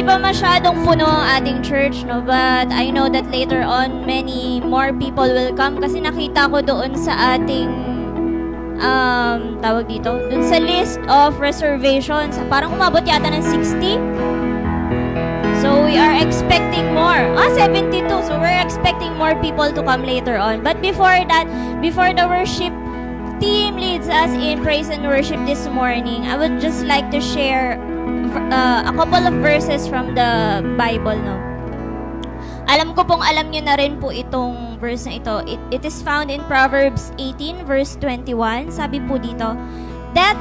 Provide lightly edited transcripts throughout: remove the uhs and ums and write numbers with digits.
pa masyadong puno ang ating church, no? But I know that later on, many more people will come kasi nakita ko doon sa ating tawag dito, doon sa list of reservations. Parang umabot yata ng 60. So we are expecting more. 72. So we're expecting more people to come later on. But before that, before the worship team leads us in praise and worship this morning, I would just like to share a couple of verses from the Bible, no? Alam ko pong alam niyo na rin po itong verse na ito. It is found in Proverbs 18 verse 21. Sabi po dito, death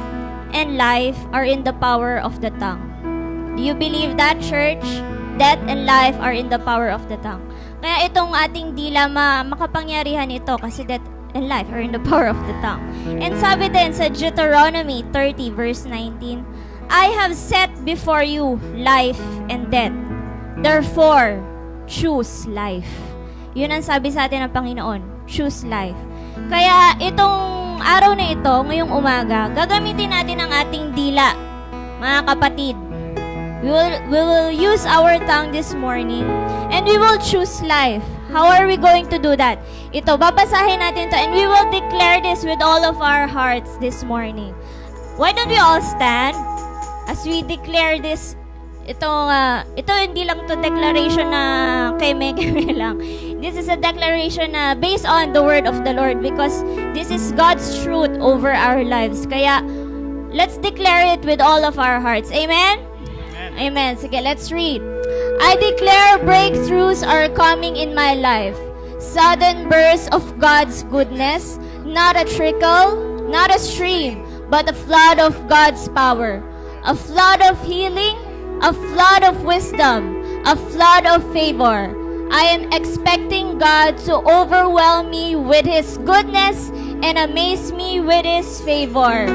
and life are in the power of the tongue. Do you believe that, church? Death and life are in the power of the tongue. Kaya itong ating dila makapangyarihan ito kasi death and life are in the power of the tongue. And sabi din sa Deuteronomy 30 verse 19, I have set before you life and death. Therefore, choose life. Yun ang sabi sa atin ng Panginoon. Choose life. Kaya itong araw na ito, ngayong umaga, gagamitin natin ang ating dila, mga kapatid. We will use our tongue this morning and we will choose life. How are we going to do that? Ito, babasahin natin to and we will declare this with all of our hearts this morning. Why don't we all stand? As we declare this, ito hindi lang to declaration na keme lang. This is a declaration na based on the word of the Lord because this is God's truth over our lives. Kaya, let's declare it with all of our hearts. Amen? Amen. Amen. Sige, let's read. I declare breakthroughs are coming in my life. Sudden bursts of God's goodness, not a trickle, not a stream, but a flood of God's power. A flood of healing, a flood of wisdom, a flood of favor. I am expecting God to overwhelm me with His goodness and amaze me with His favor.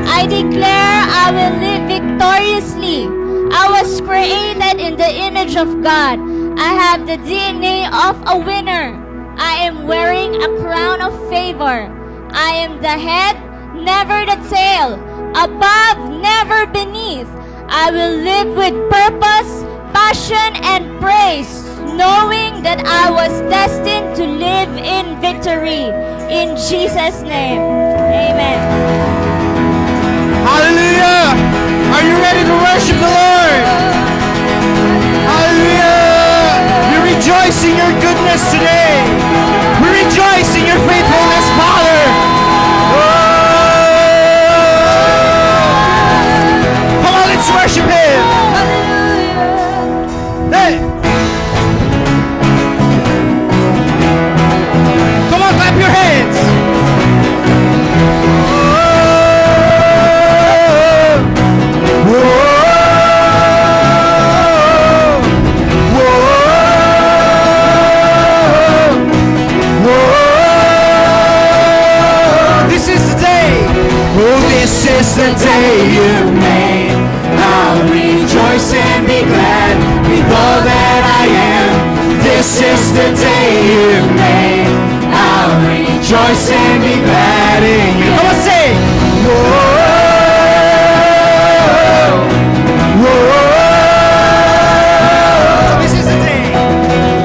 I declare I will live victoriously. I was created in the image of God. I have the DNA of a winner. I am wearing a crown of favor. I am the head, never the tail. Above, never beneath. I will live with purpose, passion, and praise, knowing that I was destined to live in victory. In Jesus' name, amen. Hallelujah! Are you ready to worship the Lord? Hallelujah! We rejoice in your goodness today. We rejoice in your faithfulness, Father. Let's worship Him. Hey. Come on, clap your hands. Whoa. Whoa. Whoa. Whoa. This is the day. Oh, this is the day you made. I'll rejoice and be glad with all that I am. This is the day you made. I'll rejoice and be glad in you. Come on, sing. Whoa, whoa. This is the day.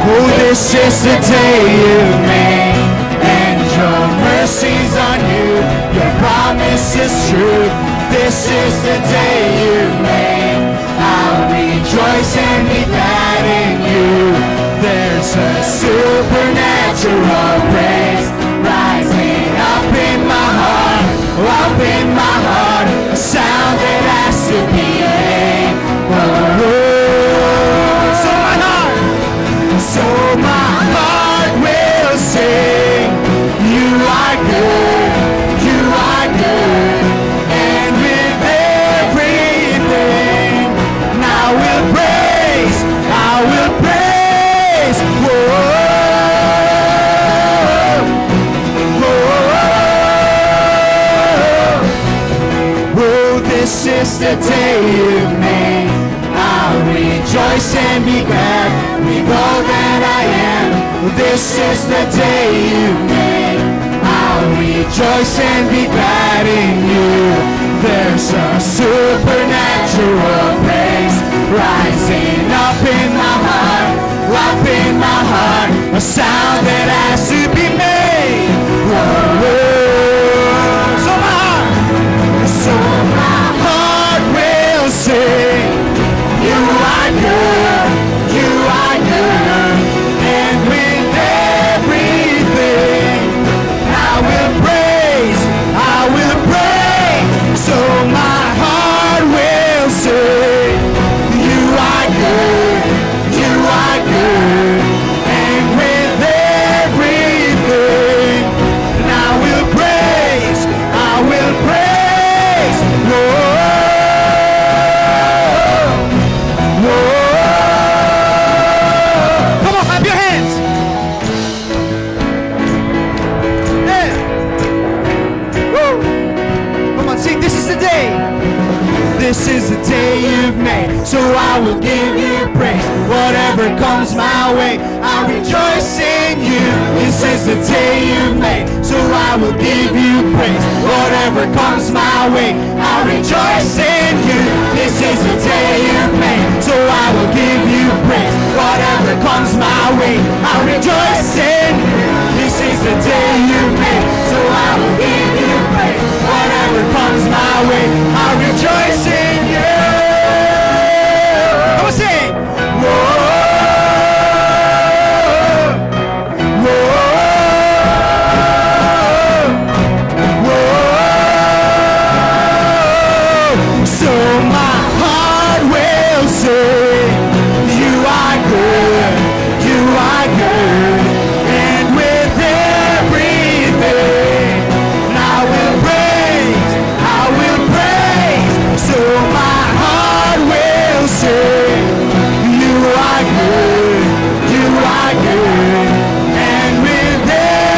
Oh, this is the day you made, and your mercy's on you. Your promise is true. This is the day you made. I'll rejoice and be glad in you. There's a supernatural praise rising up in my heart, a sound that has to be made. So my heart will sing. You are good, you are good. This is the day you made. I'll rejoice and be glad with all that I am. This is the day you made. I'll rejoice and be glad in you. There's a supernatural praise rising a sound that has to be made. Whoa, whoa. So my heart will sing. You are good, you are good, and with everything I will praise, I will praise. So my heart will sing. You are good, you are good, and with everything I will praise, I will praise. Whoa. Come on, clap your hands. Yeah. Woo. Come on, sing. This is the day. This is the day you've made, so I will give you praise. Whatever comes my way, I rejoice in you. This is the day you've made, so I will give you praise. Whatever comes my way, I rejoice in you. This is the day you've made, so I will give you praise. Whatever comes my way, I rejoice in you. This is the day you've made, so I will give you praise. Whatever comes my way, I rejoice in you. Come on, sing. Whoa. So my heart will sing. You are good, you are good, and with everything I will praise, I will praise. So my heart will sing. You are good, you are good, and with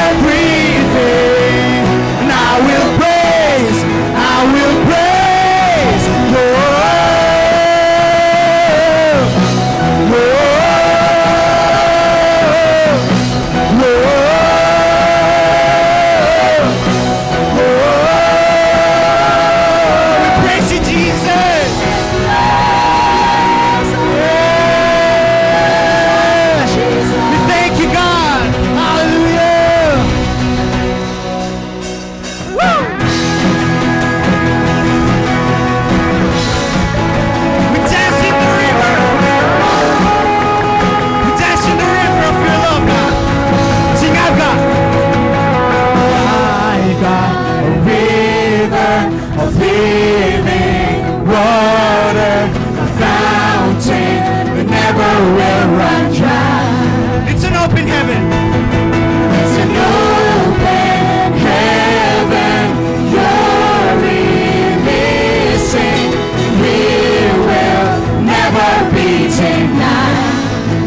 everything I will praise, I will praise.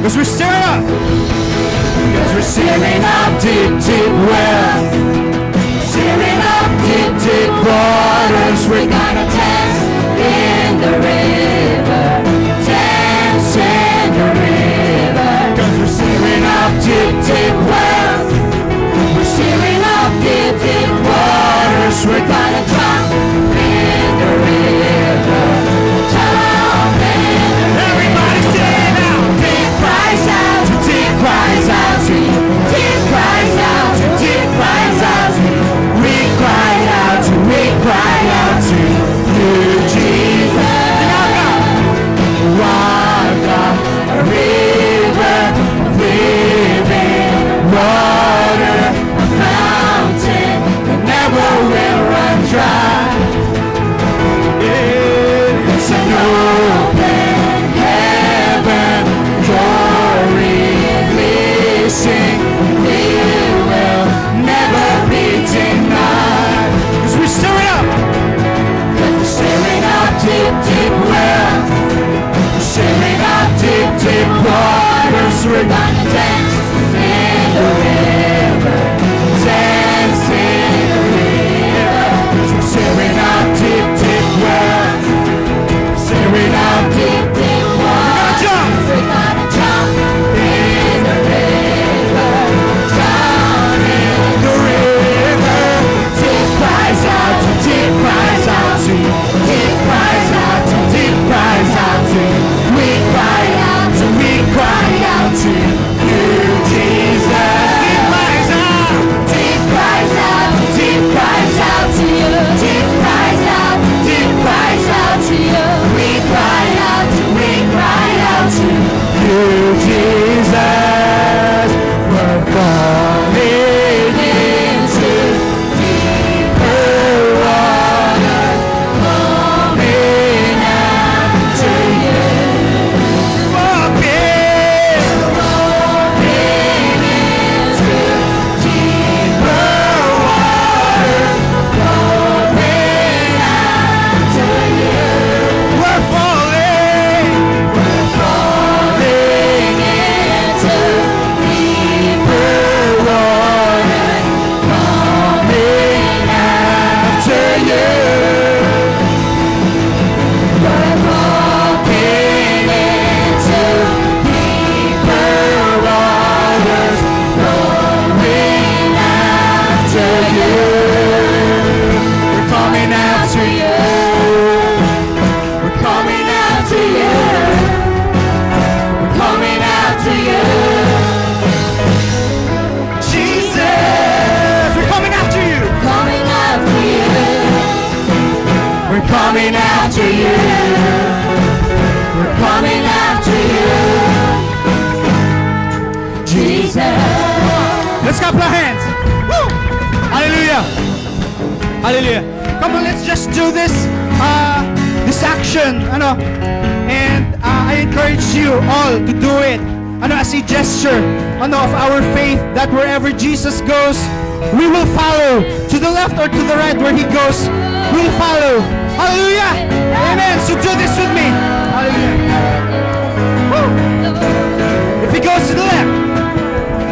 Cause we're stirring up. Cause we're stirring up deep, deep wells. Stirring up deep, deep waters. We're gonna dance in the river. Dance in the river. Cause we're stirring up deep, deep wells. We're stirring up deep, deep waters. We're gonna jump in the river. Jump in the river. Everybody say it now. Deep cries out, deep cries out, deep cries out, deep coming after you. We're coming after you, Jesus. Let's clap our hands. Woo! Hallelujah. Hallelujah. Come on, let's just do this action. And I encourage you all to do it. As a gesture of our faith, that wherever Jesus goes, we will follow. To the left or to the right, where he goes, we'll follow. Hallelujah. Amen. So do this with me. Hallelujah. Woo. If he goes to the left,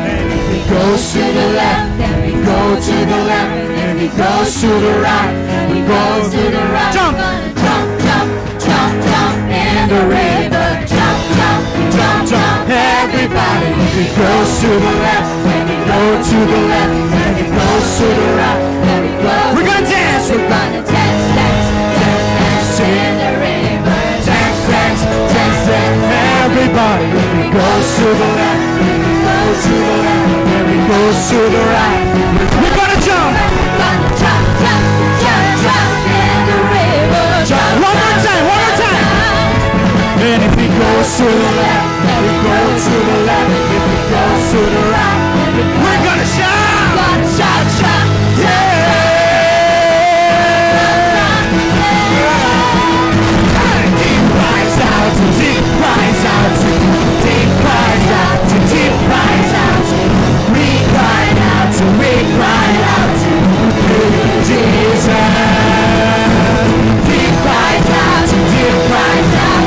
and if he goes to the left, then we go to the left. And if he goes to the right, then we go to the right. Jump, jump, jump, jump, jump in the river. Jump, jump, jump, jump. Everybody, if he goes to the left, then we go to the left. And if he goes to the right, then we go. We're gonna dance. We're gonna dance, dance, dance, dance in the river. Dance, dance, dance, dance. Everybody, if he goes to the left, then we go to the left. Then we go to the right. We're gonna jump. We're gonna jump, jump, jump, jump in the river. Jump. One more time, one more time. And if he goes to the left, then we go to the left. If he goes to the right, we're gonna shout. Gonna shout, shout, yeah. Deep cries out, deep cries out, deep cries out, deep cries out. We cry out, we cry out to Jesus. Deep cries out, deep cries out,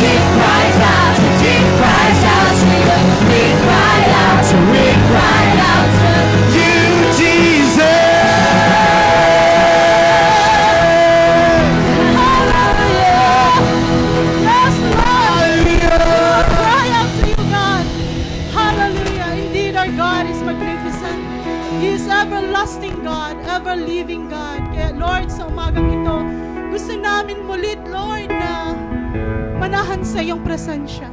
deep cries out, deep cries out. We cry out, we cry out to you, Jesus. Yes, Lord. Cry out to you, God. Hallelujah. Indeed, our God is magnificent. He is everlasting God, ever-living God. Kaya, Lord, sa umagang ito, gusto namin mulit, Lord, na manahan sa iyong presensya.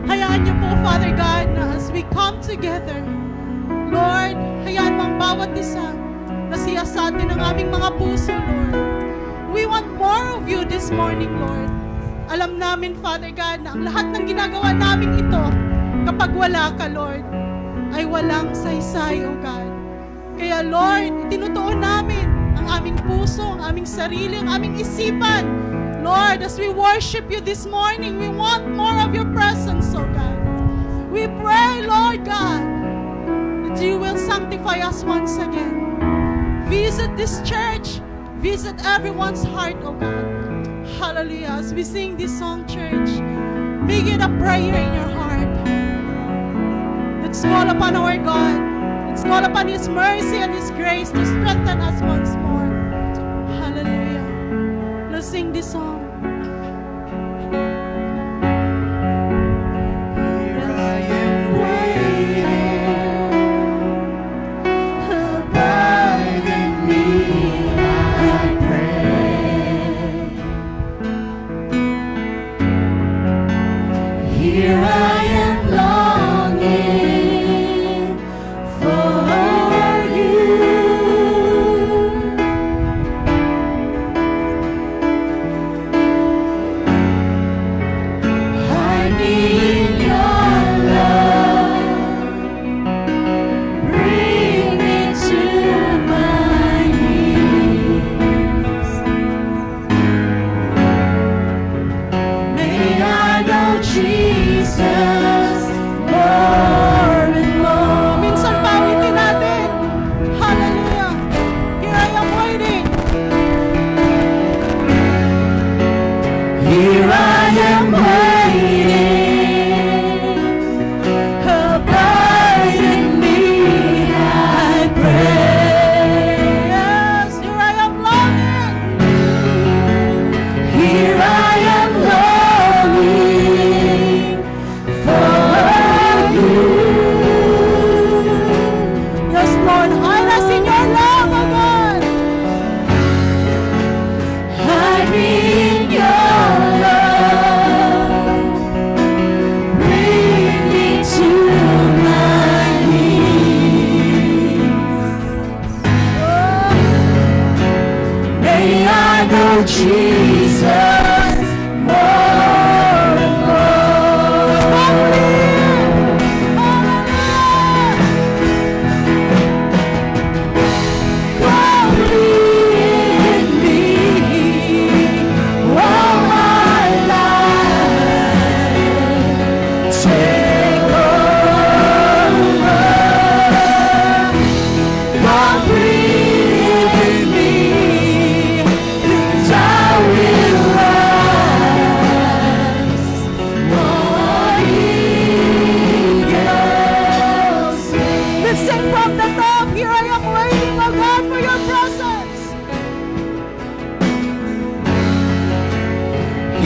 Hayaan niyo po, Father God, na as we come together, Lord, hayaan mo ang bawat isa na siyasatin ang aming mga puso, Lord. We want more of you this morning, Lord. Alam namin, Father God, na ang lahat ng ginagawa namin ito, kapag wala ka, Lord, ay walang saysay, O God. Kaya, Lord, itinutuon namin ang aming puso, ang aming sarili, ang aming isipan. Lord, as we worship you this morning, we want more of your presence, O God. We pray, Lord God, that you will sanctify us once again. Visit this church. Visit everyone's heart, O God. Hallelujah. As we sing this song, church, make it a prayer in your heart. Let's call upon our God. Let's call upon His mercy and His grace to strengthen us once more. Hallelujah. Let's sing this song. Here I am waiting, abide in me, I pray. Here I am longing for you. I need your love. Bring me to my knees. May I know Jesus more and more. Minsan pawitin natin. Hallelujah. Here I am waiting. Here I am waiting, abide in me, I pray. Yes, here I am longing. Here I am longing for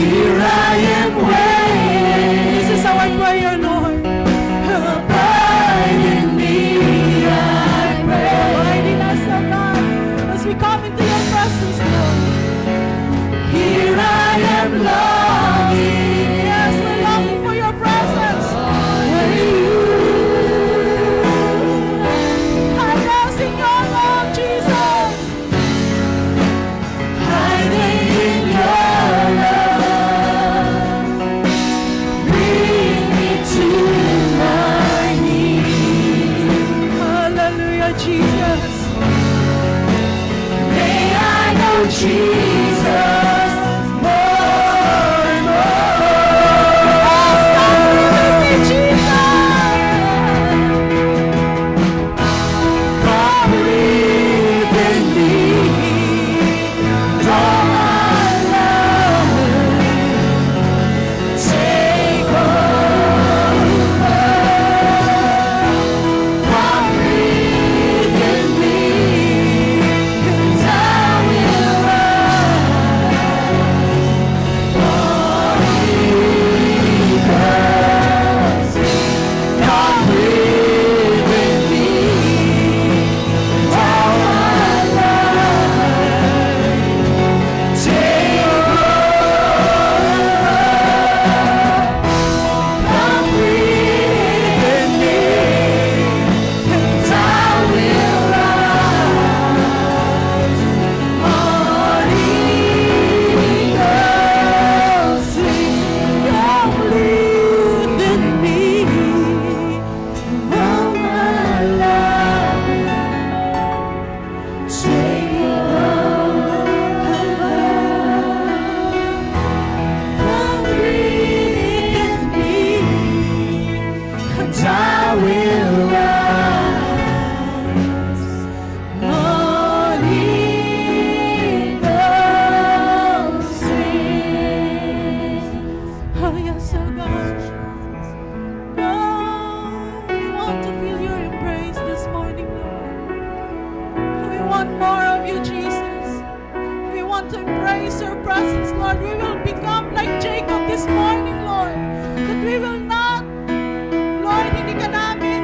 Here I am waiting. This is our prayer, Lord. Abide in me, I pray. Abide in us, O God, as we come into your presence, Lord. Here I am longing. Yes, we're longing for your presence. Hide us in your love, Jesus. Hiding in your love. Bring me to my knees. Hallelujah, Jesus. May I know Jesus more and more. Come breathe in me. Draw my love. Take over. Come breathe in me. 'Cause I will rise. Come breathe in me. All my life. Take over. Come breathe in me. 'Cause I will rise. Holy Ghost, come breathe in me. All my life. Take over. Come breathe in me. 'Cause I will rise. Holy Ghost, Oh, yes, oh God. Oh, we want to feel your embrace this morning, Lord. We want more of you, Jesus. We want to embrace your presence, Lord. We will become like Jacob this morning, Lord. That we will not, Lord, hindi ka namin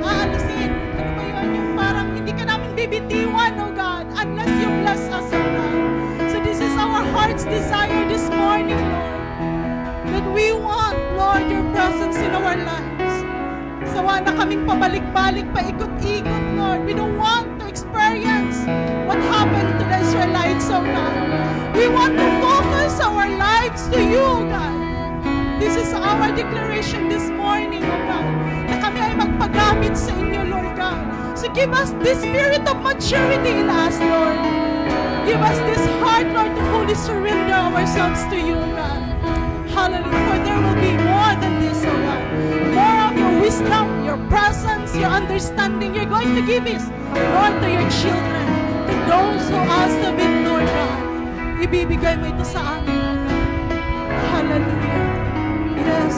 aalisin. Ano ba yun? Yung parang hindi ka namin bibitiwan, oh God, unless you bless us, oh God. So this is our heart's desire this morning, Lord. That we want, Lord, your presence in our lives. Sawa na kaming pabalik-balik, paikot-ikot, Lord. We don't want to experience what happened to the Israelites, oh God. We want to focus our lives to you, oh God. This is our declaration this morning, oh God, na kami ay magpagamit sa inyo, Lord God. So give us this spirit of maturity in us, Lord. Give us this heart, Lord, to fully surrender ourselves to you, oh God. Hallelujah. For there will be more than this, oh God. More of your wisdom, your presence, your understanding. You're going to give this, Lord, to your children, to those who ask of it, Lord God. Ibibigay mo ito sa amin, oh God. Hallelujah. Yes.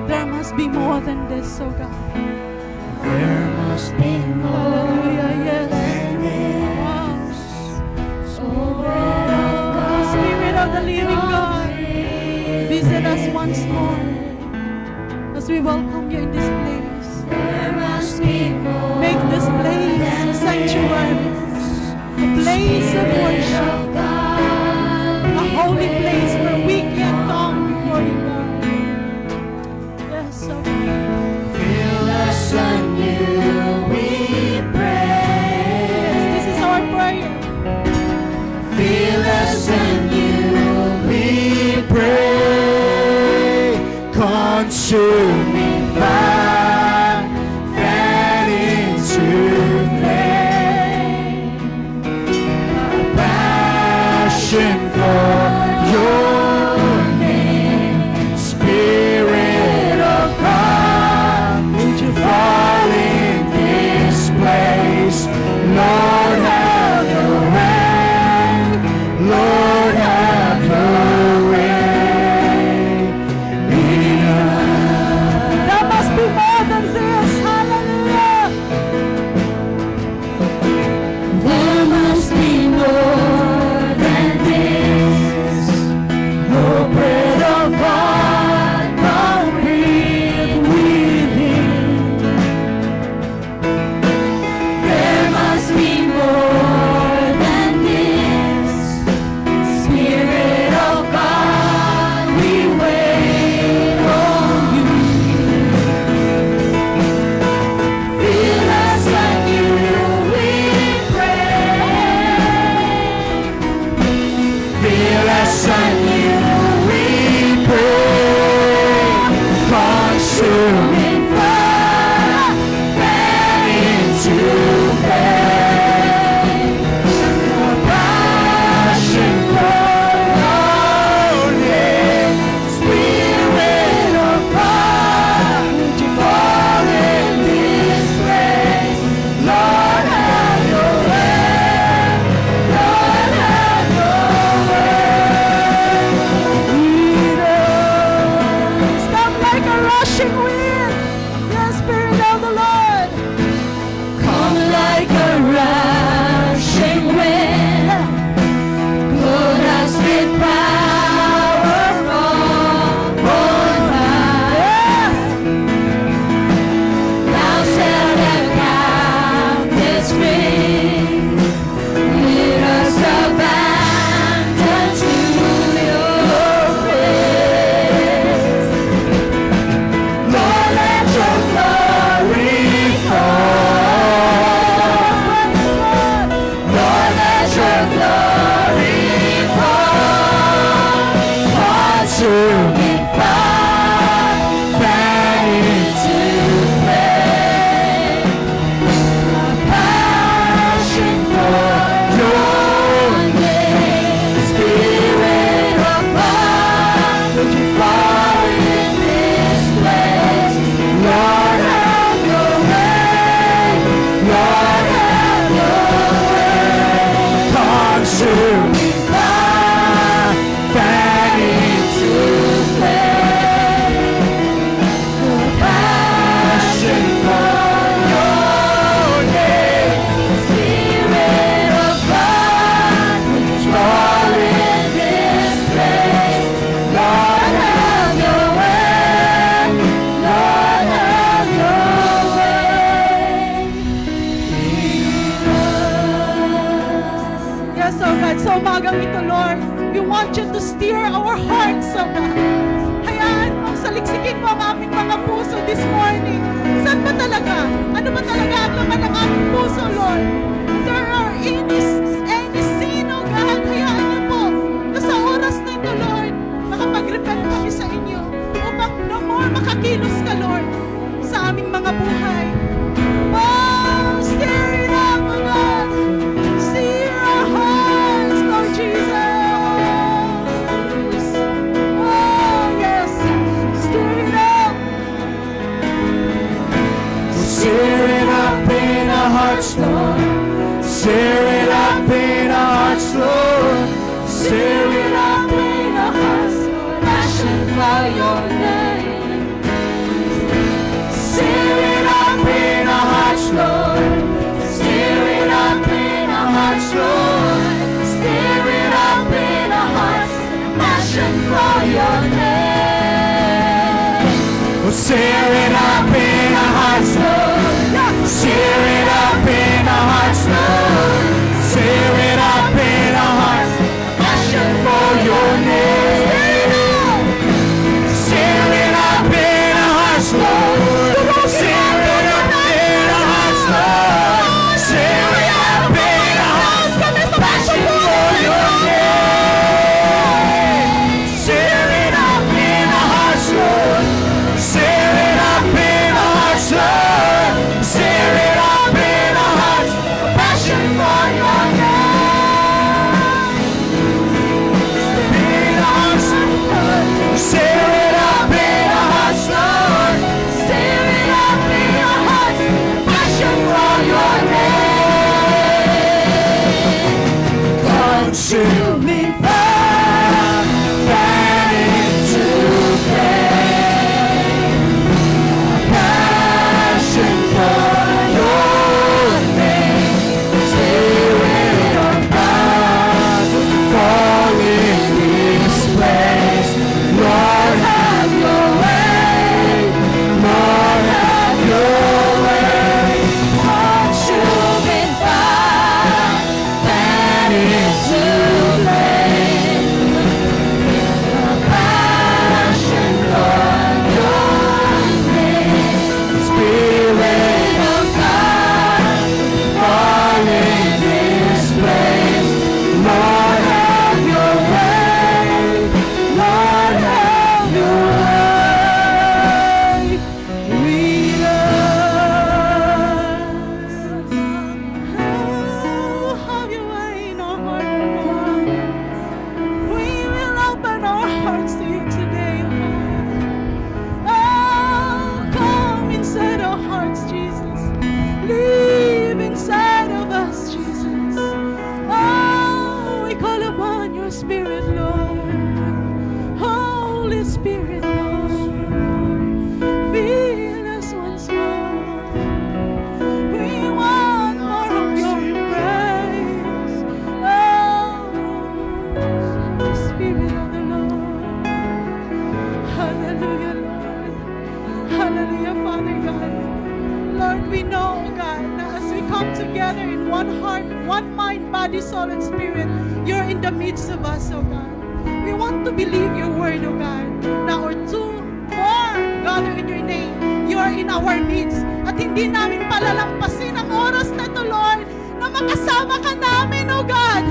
There must be more than this, oh God. There must be more Hallelujah. Yes. than Wow. this. Oh, Spirit of the living God, visit us once more as we welcome you in this place. there must be more. Make this place a sanctuary, a place of worship, a holy place where we can come before you, God. Yes, so Feel us anew, we pray. this is our prayer. Feel us anew, we pray. Consuming fire, fan into flame. A passion for your name. Spirit of God, would you fall in this place? Lord, have your way. Lord, have your way in us. There must be more than this. Hallelujah. There must be more than this. stir our hearts, oh God. Hayaan mo, saliksikin mo ang aming mga puso this morning. Saan ba talaga? Ano ba talaga ang laman ng aming puso, Lord? If there are any sin, oh God, hayaan niyo po na sa oras na ito, Lord, makapag-repent kami sa inyo upang no more makakilos ka, Lord, sa aming mga buhay. Oh, stir it up, oh God. Stir our hearts, Lord Jesus. Oh, yes. Stir it up. Stir it up in our hearts, Lord. Stir it up in our hearts, Lord. Stir it up in our hearts, Lord. Passion for your name. Stir it up in our hearts, Lord. Stir it up in our hearts, Lord. Stir it up in our hearts. Passion for your name. Oh, stir it up in our hearts, Lord. Stir it up in our hearts, Lord. Stir it up in our hearts. Passion for your name. Stir it up in our hearts, Lord. Stir it up in our hearts, Lord. Stir it up in our hearts. Passion for your name. Stir it up in our hearts, Lord. Stir it up in our hearts, Lord. Stir it up in our hearts. Passion for your name. In our hearts, Lord. Stir it up in our hearts, Lord. Stir it up in our hearts. Passion for your name. Consuming fire, fan into flame. Passion for your name. Spirit of God, fall in this place. Lord, have your way. Lord, have your way. Consuming fire, fan into flame. Passion for your name. Spirit of God, fall in this place. Lord, have your way. Lord, have your way. Lead us. Oh, have your way in our heart, Lord. We will open our hearts to you today, Lord. Oh, come inside our hearts, Jesus. Live inside of us, Jesus. Oh, we call upon your Spirit, Lord. Holy Spirit, Lord. Fill us once more. We want more of your embrace. Oh, the Spirit of the Lord. Hallelujah, Lord. Hallelujah, Father God. Lord, we know, God, na as we come together in one heart, one mind, body, soul, and spirit, you're in the midst of us, oh God. We want to believe your word, oh God, na or two more gather in your name, you are in our midst. At hindi namin palalampasin ang oras na ito, Lord, na makasama ka namin, oh God.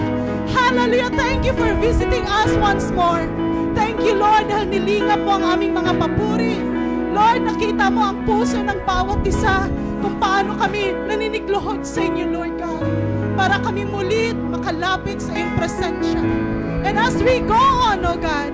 Hallelujah. Thank you for visiting us once more. Thank you, Lord, dahil nilingap mo ang aming mga papuri. Lord, nakita mo ang puso ng bawat isa kung paano kami naninigluhod sa inyo, Lord God, para kami mulit makalapit sa iyong presensya. And as we go on, oh God,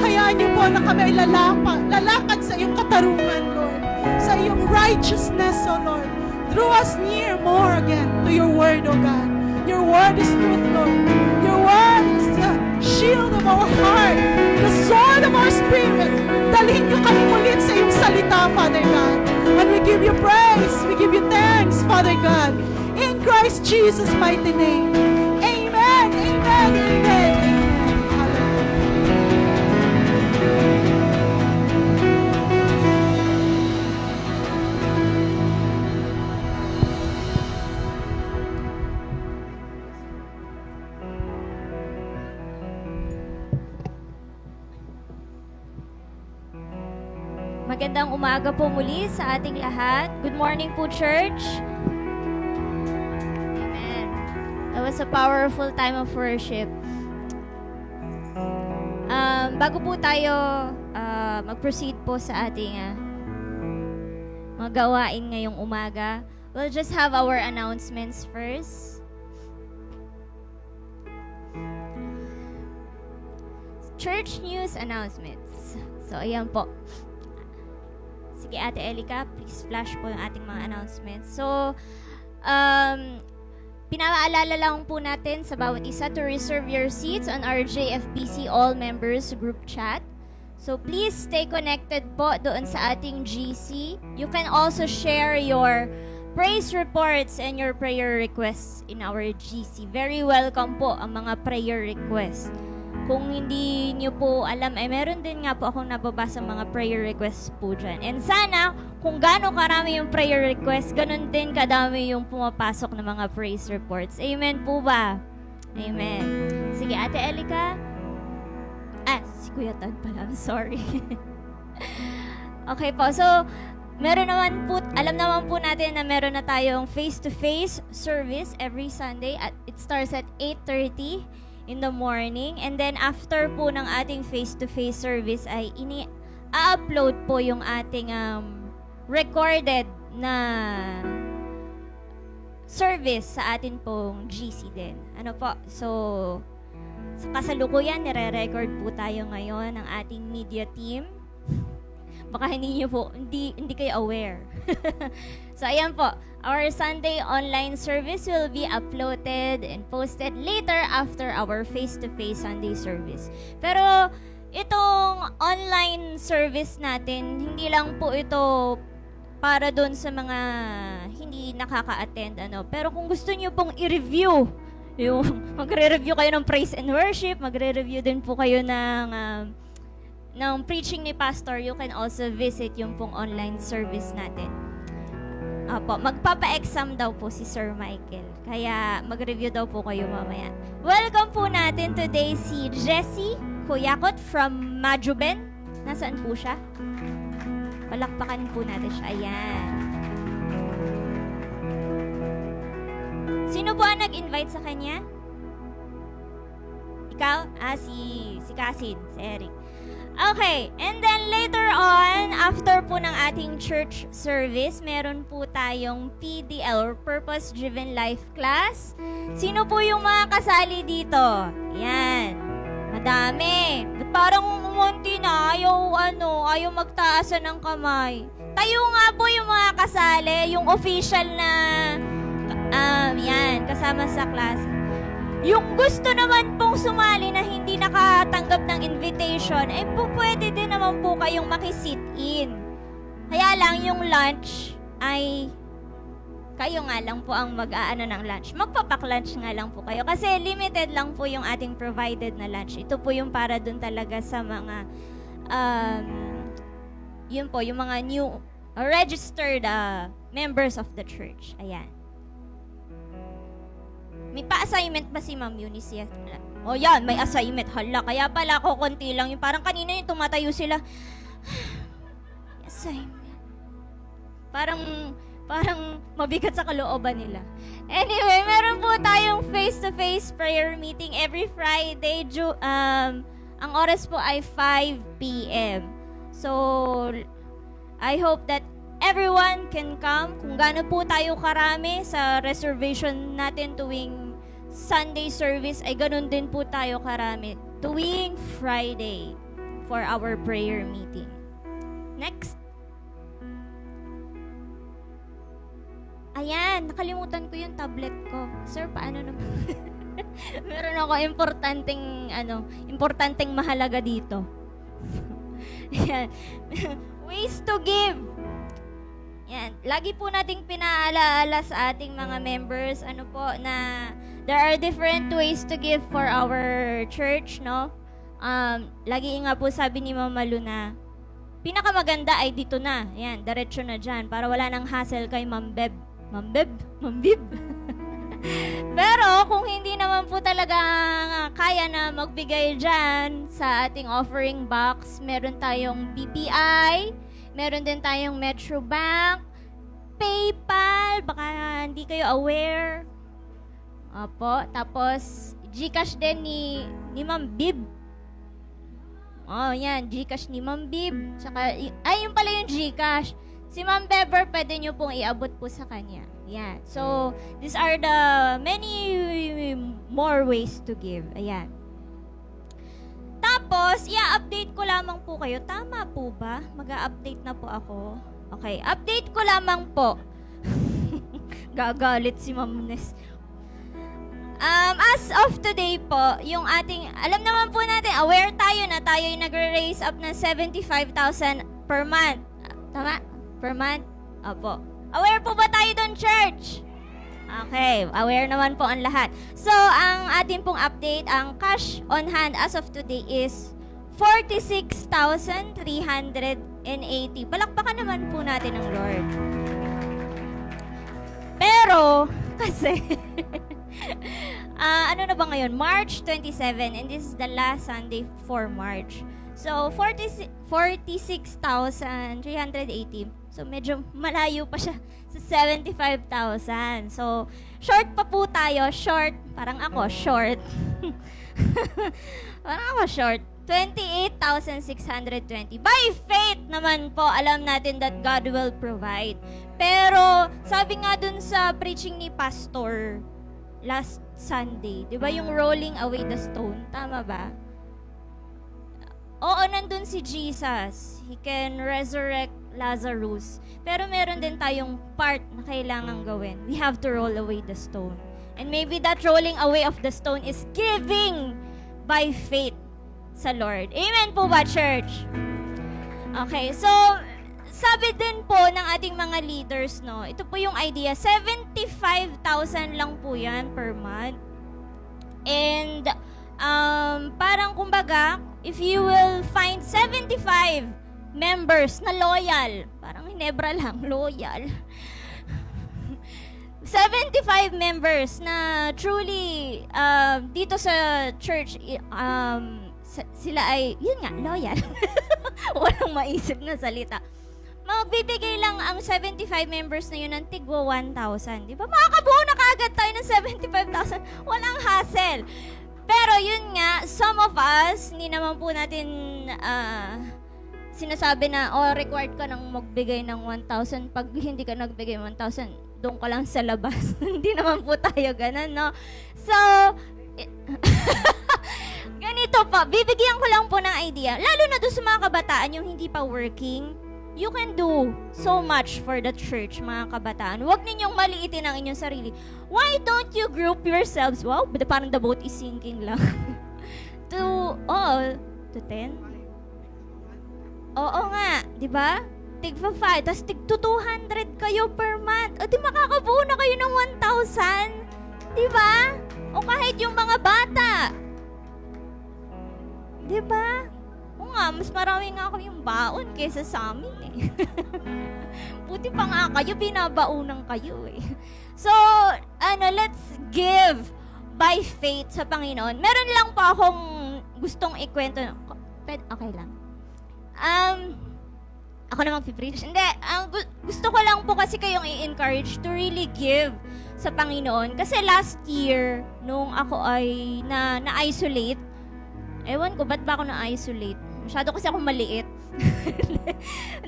hayaan niyo po na kami ay lalakad sa iyong katarungan, Lord, sa iyong righteousness, oh Lord. Draw us near more again to your word, oh God. Your word is truth, Lord. Your word is the shield of our heart, the sword of our spirit. Dalhin niyo kami ulit sa iyong salita, Father God. And we give you praise, we give you thanks, Father God. In Christ Jesus' mighty name. Amen, amen, amen, amen. Magandang umaga po muli sa ating lahat. Good morning po, church. Amen. That was a powerful time of worship. Bago po tayo mag-proceed po sa ating mga gawain ngayong umaga, we'll just have our announcements first. Church news announcements. So, ayan po. Sige, Ate Elika, please flash po yung ating mga announcements. So, pinaalala lang po natin sa bawat isa to reserve your seats on our JFPC All Members group chat. So, please stay connected po doon sa ating GC. You can also share your praise reports and your prayer requests in our GC. Very welcome po ang mga prayer requests. Kung hindi nyo po alam, ay meron din nga po akong nababasa mga prayer requests po dyan. And sana, kung gaano karami yung prayer requests, ganun din kadami yung pumapasok na mga praise reports. Amen po ba? Amen. Sige, Ate Elika. Si Kuya Tad pala. I'm sorry. Okay po. So, meron naman po, alam naman po natin na meron na tayong face-to-face service every Sunday. It starts at 8:30 in the morning. And then, after po ng ating face-to-face service ay upload po yung ating recorded na service sa atin pong GC din. Ano po? So, sa kasalukuyan, nire-record po tayo ngayon ng ating media team. Baka hindi kayo aware. So, ayan po. Our Sunday online service will be uploaded and posted later after our face-to-face Sunday service. Pero, itong online service natin, hindi lang po ito para doon sa mga hindi nakaka-attend. Pero kung gusto nyo pong i-review, yung magre-review kayo ng praise and worship, magre-review din po kayo ng preaching ni Pastor, you can also visit yung pong online service natin. Apo, magpapa-exam daw po si Sir Michael. Kaya mag-review daw po kayo mamaya. Welcome po natin today si Jessie Kuyakot from Majuben. Nasaan po siya? Palakpakan po natin siya. Ayan. Sino po ang nag-invite sa kanya? Ikaw? Si Kasin, si Eric. Okay, and then later on, after po ng ating church service, meron po tayong PDL or Purpose Driven Life class. Sino po yung mga kasali dito? Yan. Madami. Ba't parang umunti na, ayaw magtaasan ng kamay. Tayo nga po yung mga kasali, yung official na, yan, kasama sa class. Yung gusto naman pong sumali na hindi nakatanggap ng invitation, pwede din naman po kayong makisit in. Kaya lang yung lunch ay kayo nga lang po ang mag-aano ng lunch. Magpapak-lunch nga lang po kayo kasi limited lang po yung ating provided na lunch. Ito po yung para dun talaga sa mga yun po, yung mga new registered members of the church. Ayan. May pa-assignment ba si Ma'am Eunice? O yan, may assignment. Hala, kaya pala ako konti lang. Yung parang kanina yung tumatayo sila. Assignment. Parang mabigat sa kalooban nila. Anyway, meron po tayong face-to-face prayer meeting every Friday. Ang oras po ay 5 p.m. So, I hope that everyone can come. Kung gaano po tayo karami sa reservation natin tuwing Sunday service, ay ganun din po tayo karami tuwing Friday for our prayer meeting. Next. Ayan, nakalimutan ko yung tablet ko. Sir, paano naman? Meron ako importanteng mahalaga dito. Ayan. Ways to give. Yan. Lagi po nating pinaalaala sa ating mga members, na there are different ways to give for our church, no? Lagi nga po sabi ni Mama Luna, pinakamaganda ay dito na. Yan, diretso na dyan. Para wala nang hassle kay Ma'am Beb. Ma'am Bib. Pero kung hindi naman po talaga kaya na magbigay dyan sa ating offering box, meron tayong BPI, Meron din tayong Metrobank, PayPal, baka hindi kayo aware. Opo, tapos GCash din ni Ma'am Bib. Oh, yan, GCash ni Ma'am Bib. Tsaka, yun pala yung GCash. Si Ma'am Bever, pwede nyo pong iabot po sa kanya. Yan. So, these are the many more ways to give. Ayan. Tapos, i-update ko lamang po kayo. Tama po ba? Mag-a-update na po ako. Okay, update ko lamang po. Gagalit si Ma'am Nes. As of today po, yung ating, alam naman po natin, aware tayo na tayo yung nagre-raise up ng 75,000 per month. Tama? Per month? Opo. Aware po ba tayo doon, church? Okay, aware naman po ang lahat. So, ang ating pong update, ang cash on hand as of today is 46,380. Palakpakan naman po natin ang Lord. Pero, kasi, ano na ba ngayon? March 27, and this is the last Sunday for March. So, 46,380. So, medyo malayo pa siya sa 75,000. So, short pa po tayo. Short. Parang ako, short. Parang ako, short. 28,620. By faith naman po, alam natin that God will provide. Pero, sabi nga dun sa preaching ni Pastor last Sunday, di ba yung rolling away the stone? Tama ba? Oo, nandun si Jesus. He can resurrect Lazarus. Pero meron din tayong part na kailangan gawin. We have to roll away the stone. And maybe that rolling away of the stone is giving by faith sa Lord. Amen po ba, church? Okay, so, sabi din po ng ating mga leaders, no, ito po yung idea, 75,000 lang po yan per month. And, parang kumbaga, if you will find 75 members na loyal, parang Hinebra lang, loyal. 75 members na truly dito sa church, sila ay, yun nga, loyal. Walang maisip na salita. Magbibigay lang ang 75 members na yun ng tigwa 1,000. Di ba? Makakabuo na kagad tayo ng 75,000. Walang hassle. Pero yun nga, some of us, hindi naman po natin sinasabi na, required ka nang magbigay ng 1,000. Pag hindi ka nagbigay 1,000, doon ka lang sa labas. Hindi naman po tayo ganun, no? So, ganito pa, bibigyan ko lang po ng idea. Lalo na doon sa mga kabataan yung hindi pa working, you can do so much for the church, mga kabataan. Huwag ninyong maliitin ang inyong sarili. Why don't you group yourselves? Wow, parang the boat is sinking lang. to 10? Oo nga, di ba? Tig 5, tapos tig 200 kayo per month. O di makakabuo na kayo ng 1,000. Di ba? O kahit yung mga bata. Di ba? O nga, mas marami nga ako yung baon kaysa sa amin eh. Buti pa nga kayo, binabaunan kayo eh. So, let's give by faith sa Panginoon. Meron lang po akong gustong ikwento. Okay lang. Ako na mag-preach. Hindi, gusto ko lang po kasi kayong i-encourage to really give sa Panginoon. Kasi last year, nung ako ay na-isolate, ewan ko, ba't ba ako na-isolate? Masyado kasi ako maliit.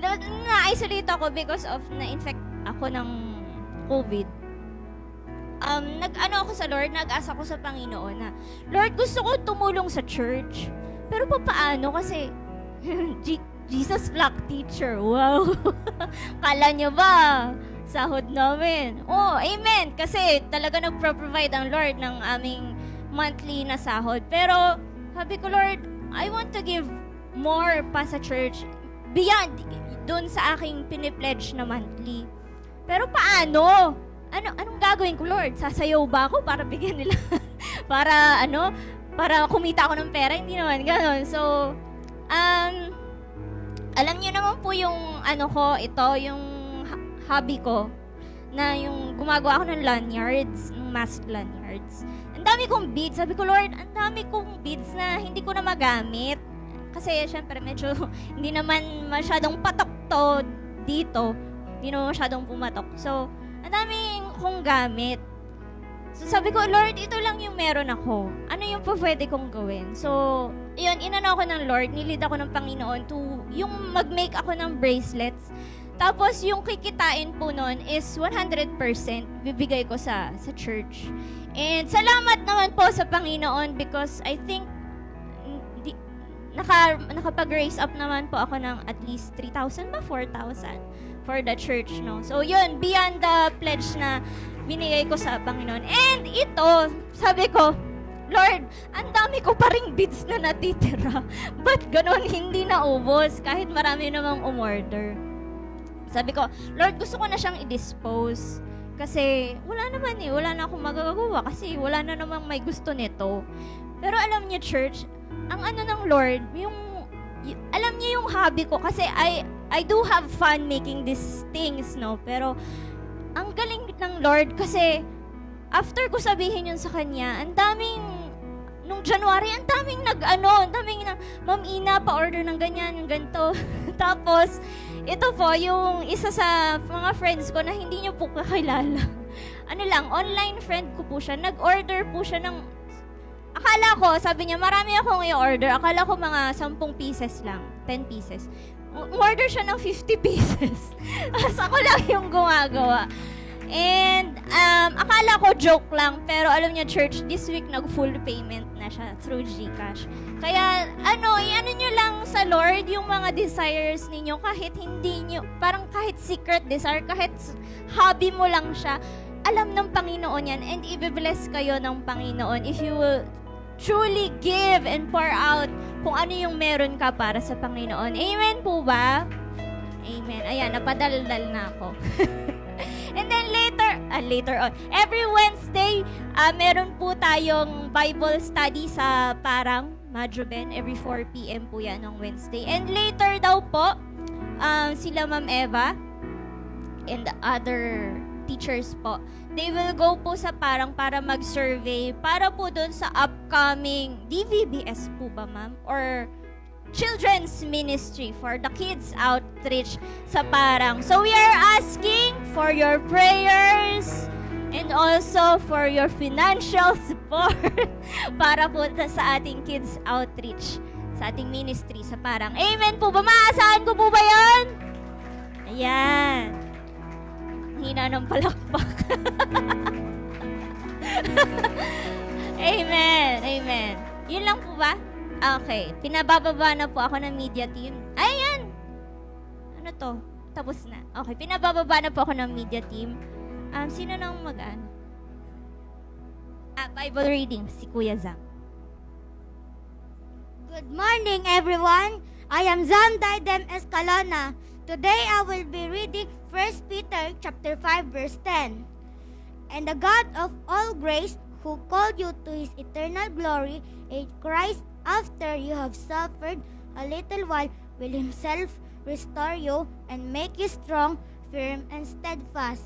Na-isolate ako because of na-infect ako ng COVID. Nag-ano ako sa Lord, nag-asa ako sa Panginoon na, Lord, gusto ko tumulong sa church. Pero paano? Kasi, Jesus Flock Teacher, wow. Kala nyo ba? Sahod namin. Oh, amen. Kasi talaga nagpro-provide ang Lord ng aming monthly na sahod. Pero, sabi ko, Lord, I want to give more pa sa church beyond dun sa aking pinipledge na monthly. Pero paano? Anong gagawin ko, Lord? Sasayaw ba ako para bigyan nila? para kumita ako ng pera? Hindi naman gano'n. So, alam niyo naman po yung yung hobby ko na yung gumagawa ako ng lanyards, ng mask lanyards. Ang dami kong beads. Sabi ko, Lord, ang dami kong beads na hindi ko na magamit. Kasi, syempre, medyo hindi naman masyadong patok ito, dito, hindi naman masyadong pumatok. So, ang daming kong gamit. So, sabi ko, Lord, ito lang yung meron ako. Ano yung pwede kong gawin? So, yun, inano ako ng Lord, nilid ako ng Panginoon to yung mag-make ako ng bracelets. Tapos, yung kikitain po nun is 100% bibigay ko sa church. And salamat naman po sa Panginoon because I think nakapag-raise up naman po ako ng at least 3,000 ba? 4,000 for the church, no? So, yun, beyond the pledge na binigay ko sa Panginoon. And ito, sabi ko, Lord, ang dami ko pa ring beads na natitira. Ba't ganun hindi naubos kahit marami namang umorder? Sabi ko, Lord, gusto ko na siyang i-dispose. Kasi wala naman wala na akong magagawa kasi wala na namang may gusto nito. Pero alam niyo, church, ang ano ng Lord, alam niyo yung hobby ko kasi I do have fun making these things, no? Pero ang galing ng Lord kasi after ko sabihin yun sa kanya, ang daming, nung January, ang daming Ma'am Ina, pa-order ng ganyan, yung ganito. Tapos, ito po, yung isa sa mga friends ko na hindi niyo po kakilala. Ano lang, online friend ko po siya. Nag-order po siya ng, akala ko, sabi niya, marami akong i-order. Akala ko mga 10 pieces lang, 10 pieces. Order siya ng 50 pieces. Tapos ako lang yung gumagawa. And, akala ko joke lang, pero alam niya, church, this week nag-full payment na siya through GCash. Kaya, i-ano nyo lang sa Lord yung mga desires ninyo, kahit hindi nyo, parang kahit secret desire, kahit hobby mo lang siya, alam ng Panginoon yan, and i-bless kayo ng Panginoon if you will truly give and pour out kung ano yung meron ka para sa Panginoon. Amen po ba? Amen. Ayan, napadaldal na ako. And then later on, every Wednesday, meron po tayong Bible study sa Parang, Madruben. Every 4 p.m. po yan ng Wednesday. And later daw po, sila Ma'am Eva and the other teachers po, they will go po sa Parang para mag-survey para po dun sa upcoming DVBS po ba, ma'am? Or children's ministry for the kids outreach sa Parang. So we are asking for your prayers and also for your financial support para po sa ating kids outreach, sa ating ministry sa Parang. Amen po ba? Maasahan ko po ba yan? Ayan. Hina ng palakpak. Amen. Amen. Yun lang po ba? Okay. Pinabababa na po ako ng media team. Ayan! Ano to? Tapos na. Okay. Pinabababa na po ako ng media team. Sino nang mag-ano? Bible reading. Si Kuya Zam. Good morning, everyone. I am Zam Daidem Escalona. Today I will be reading 1 Peter chapter 5 verse 10. And the God of all grace, who called you to His eternal glory in Christ, after you have suffered a little while, will Himself restore you and make you strong, firm, and steadfast.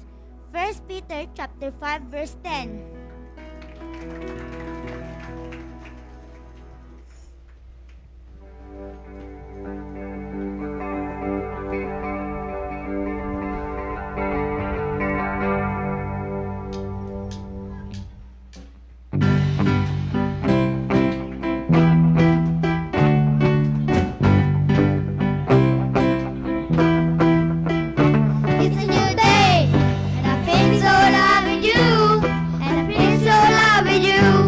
1 Peter chapter 5 verse 10. It's a new day, and I feel so loving you, and I feel so loving you.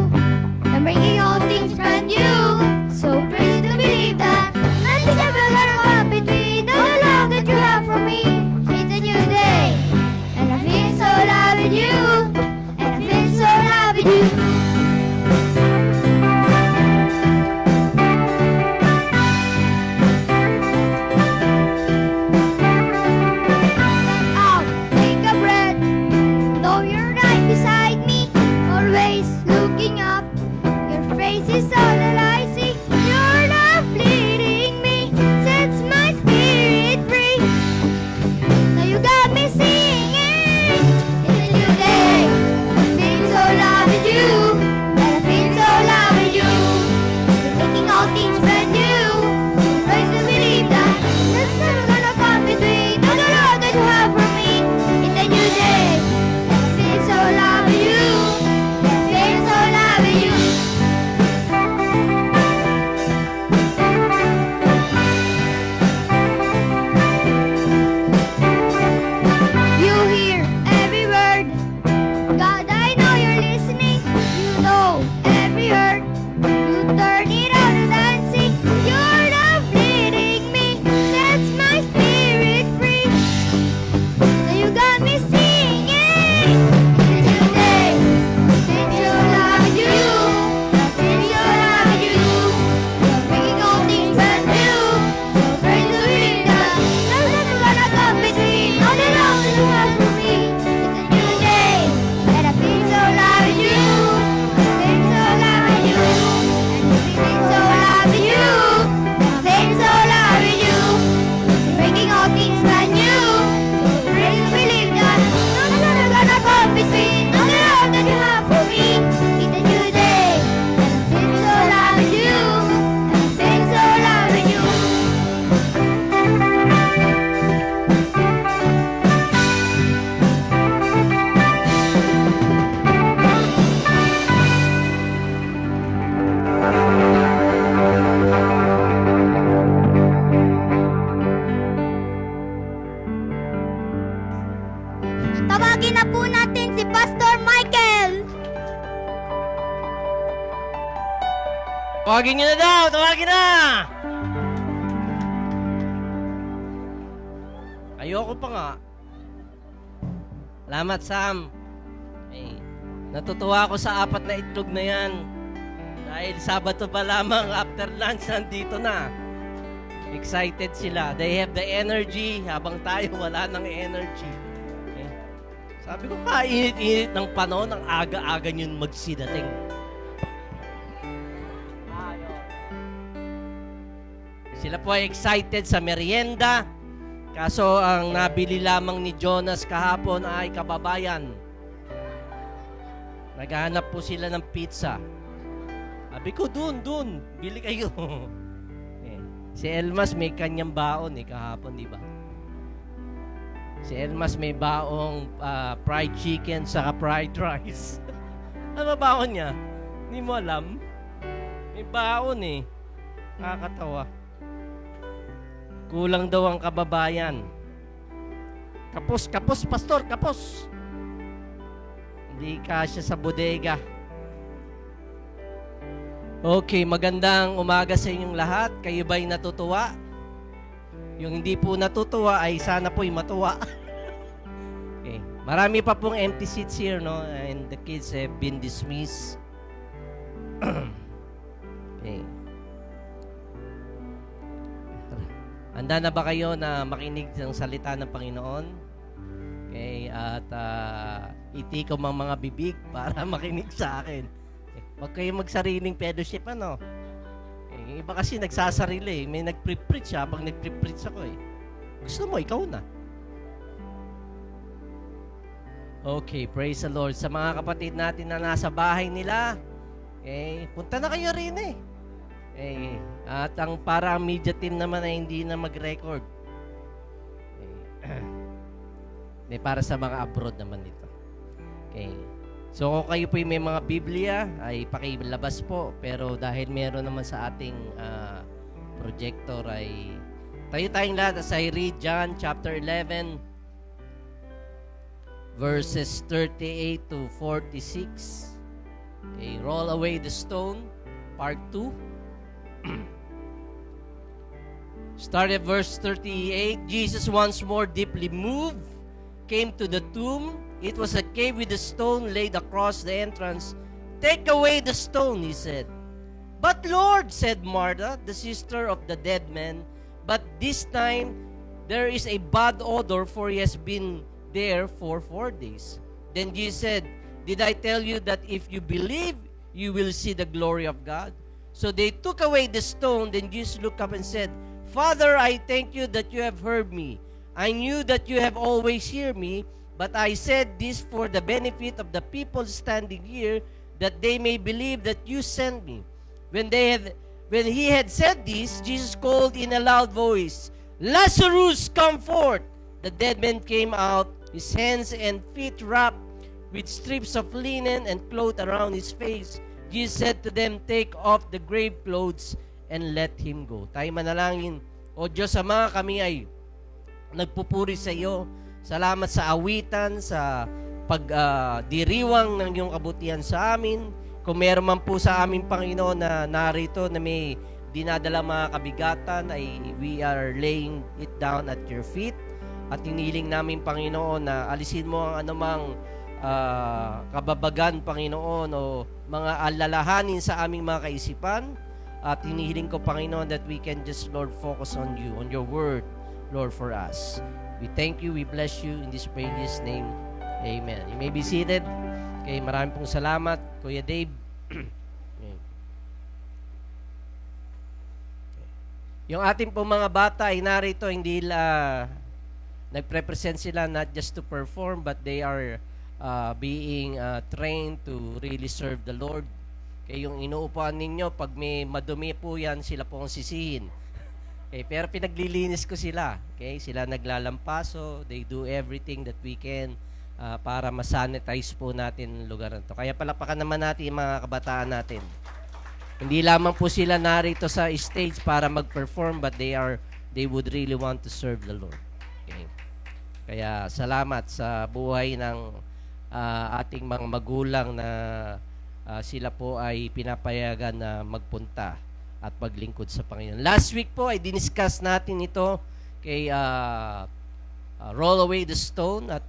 na po natin si Pastor Michael. Tawagin nyo na daw! Tawagin na! Ayoko pa nga. Salamat, Sam. Eh, natutuwa ako sa 4 na itlog na yan. Dahil Sabado pa lamang after lunch nandito na. Excited sila. They have the energy habang tayo wala ng energy. Eh, sabi ko, kainit-init ng panahon, ang aga-aga yun magsidating. Sila po ay excited sa merienda. Kaso ang nabili lamang ni Jonas kahapon ay kababayan. Naghahanap po sila ng pizza. Sabi ko, dun, bili kayo. Eh, si Elmas may kanyang baon kahapon, di ba? Si Elmas may baong fried chicken saka fried rice. Ano baon niya? Hindi mo alam? May baon Nakakatawa. Kulang daw ang kababayan. Kapos, pastor, kapos. Hindi kasya sa bodega. Okay, magandang umaga sa inyong lahat. Kayo ba'y natutuwa? Yung hindi po natutuwa ay sana po'y matuwa. Okay. Marami pa pong empty seats here, no? And the kids have been dismissed. Okay. Handa na ba kayo na makinig ng salita ng Panginoon? Okay, at itikom ang mga bibig para makinig sa akin. Huwag kayo magsariling fellowship, ano? Okay, iba kasi nagsasarili. May nag-pre-preach siya pag nag-pre-preach ako Gusto mo, ikaw na. Okay, praise the Lord. Sa mga kapatid natin na nasa bahay nila, okay, punta na kayo rin Okay. At ang para media team naman ay hindi na mag-record. Okay. Para sa mga abroad naman ito. Okay. So kung kayo po may mga Biblia, ay pakilabas po. Pero dahil meron naman sa ating projector ay tayo tayong lahat as I read John chapter 11 verses 38 to 46. Okay, roll away the stone, part 2. Start at verse 38. Jesus, once more deeply moved, came to the tomb. It was a cave with a stone laid across the entrance. "Take away the stone," he said. "But Lord," said Martha, the sister of the dead man, "but this time there is a bad odor, for he has been there for 4 days." Then Jesus said, "Did I tell you that if you believe, you will see the glory of God?" So they took away the stone. Then Jesus looked up and said, "Father, I thank you that you have heard me. I knew that you have always heard me, but I said this for the benefit of the people standing here, that they may believe that you sent me." When he had said this, Jesus called in a loud voice, "Lazarus, come forth!" The dead man came out, his hands and feet wrapped with strips of linen and cloth around his face. Jesus said to them, "Take off the grave clothes and let him go." Tayo manalangin. O Diyos Ama, kami ay nagpupuri sa iyo. Salamat sa awitan, sa pagdiriwang ng iyong kabutihan sa amin. Kung meron man po sa aming Panginoon na narito na may dinadala mga kabigatan, ay we are laying it down at your feet. At hiniling namin, Panginoon, na alisin mo ang anumang kababagan, Panginoon, o mga alalahanin sa aming mga kaisipan. At hinihiling ko, Panginoon, that we can just, Lord, focus on you, on your word, Lord, for us. We thank you, we bless you in this precious name. Amen. You may be seated. Okay, maraming pong salamat, Kuya Dave. Yung ating pong mga bata ay narito, hindi nagprepresent sila not just to perform, but they are being trained to really serve the Lord. Kaya yung inuupuan ninyo, pag may madumi po yan, sila po ang sisihin. Okay, pero pinaglilinis ko sila. Okay, sila naglalampaso, they do everything that we can para masanitize po natin ang lugar na to. Kaya palakpakan naman natin yung mga kabataan natin. Hindi lamang po sila narito sa stage para mag-perform, but they would really want to serve the Lord. Okay. Kaya salamat sa buhay ng ating mga magulang na sila po ay pinapayagan na magpunta at maglingkod sa Panginoon. Last week po ay diniscuss natin ito kay Roll Away the Stone at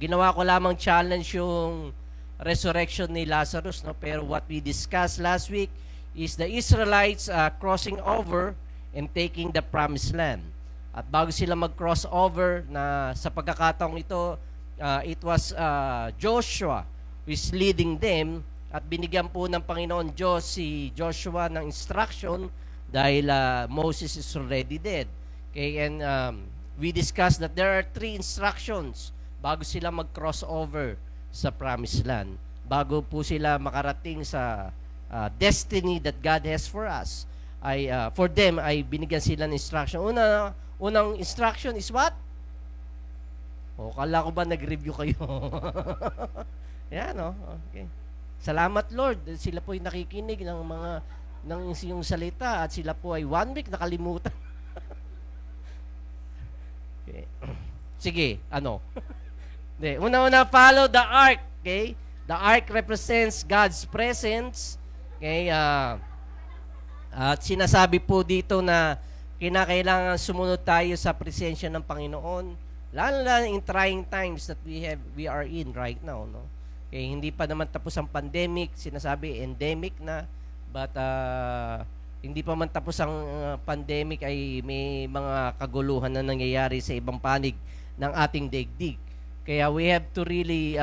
ginawa ko lamang challenge yung resurrection ni Lazarus, no? Pero what we discussed last week is the Israelites crossing over and taking the promised land. At bago sila mag-cross over, na sa pagkakataong ito, it was Joshua who is leading them, at binigyan po ng Panginoon Diyos si Joshua ng instruction dahil Moses is already dead. Okay, and we discussed that there are 3 instructions bago sila mag-cross over sa promised land, bago po sila makarating sa destiny that God has for us. For them ay binigyan sila ng instruction. Unang instruction is what? Kala ko ba nag-review kayo? Yan, okay. Salamat Lord, sila po ay nakikinig ng yung salita at sila po ay 1 week nakalimutan. Okay. Sige, Una-una, follow the ark, okay? The ark represents God's presence, okay? At sinasabi po dito na kinakailangan sumunod tayo sa presensya ng Panginoon, lalo in trying times that we are in right now, no? Okay, hindi pa naman tapos ang pandemic, sinasabi endemic na, but hindi pa man tapos ang pandemic ay may mga kaguluhan na nangyayari sa ibang panig ng ating daigdig. Kaya we have to really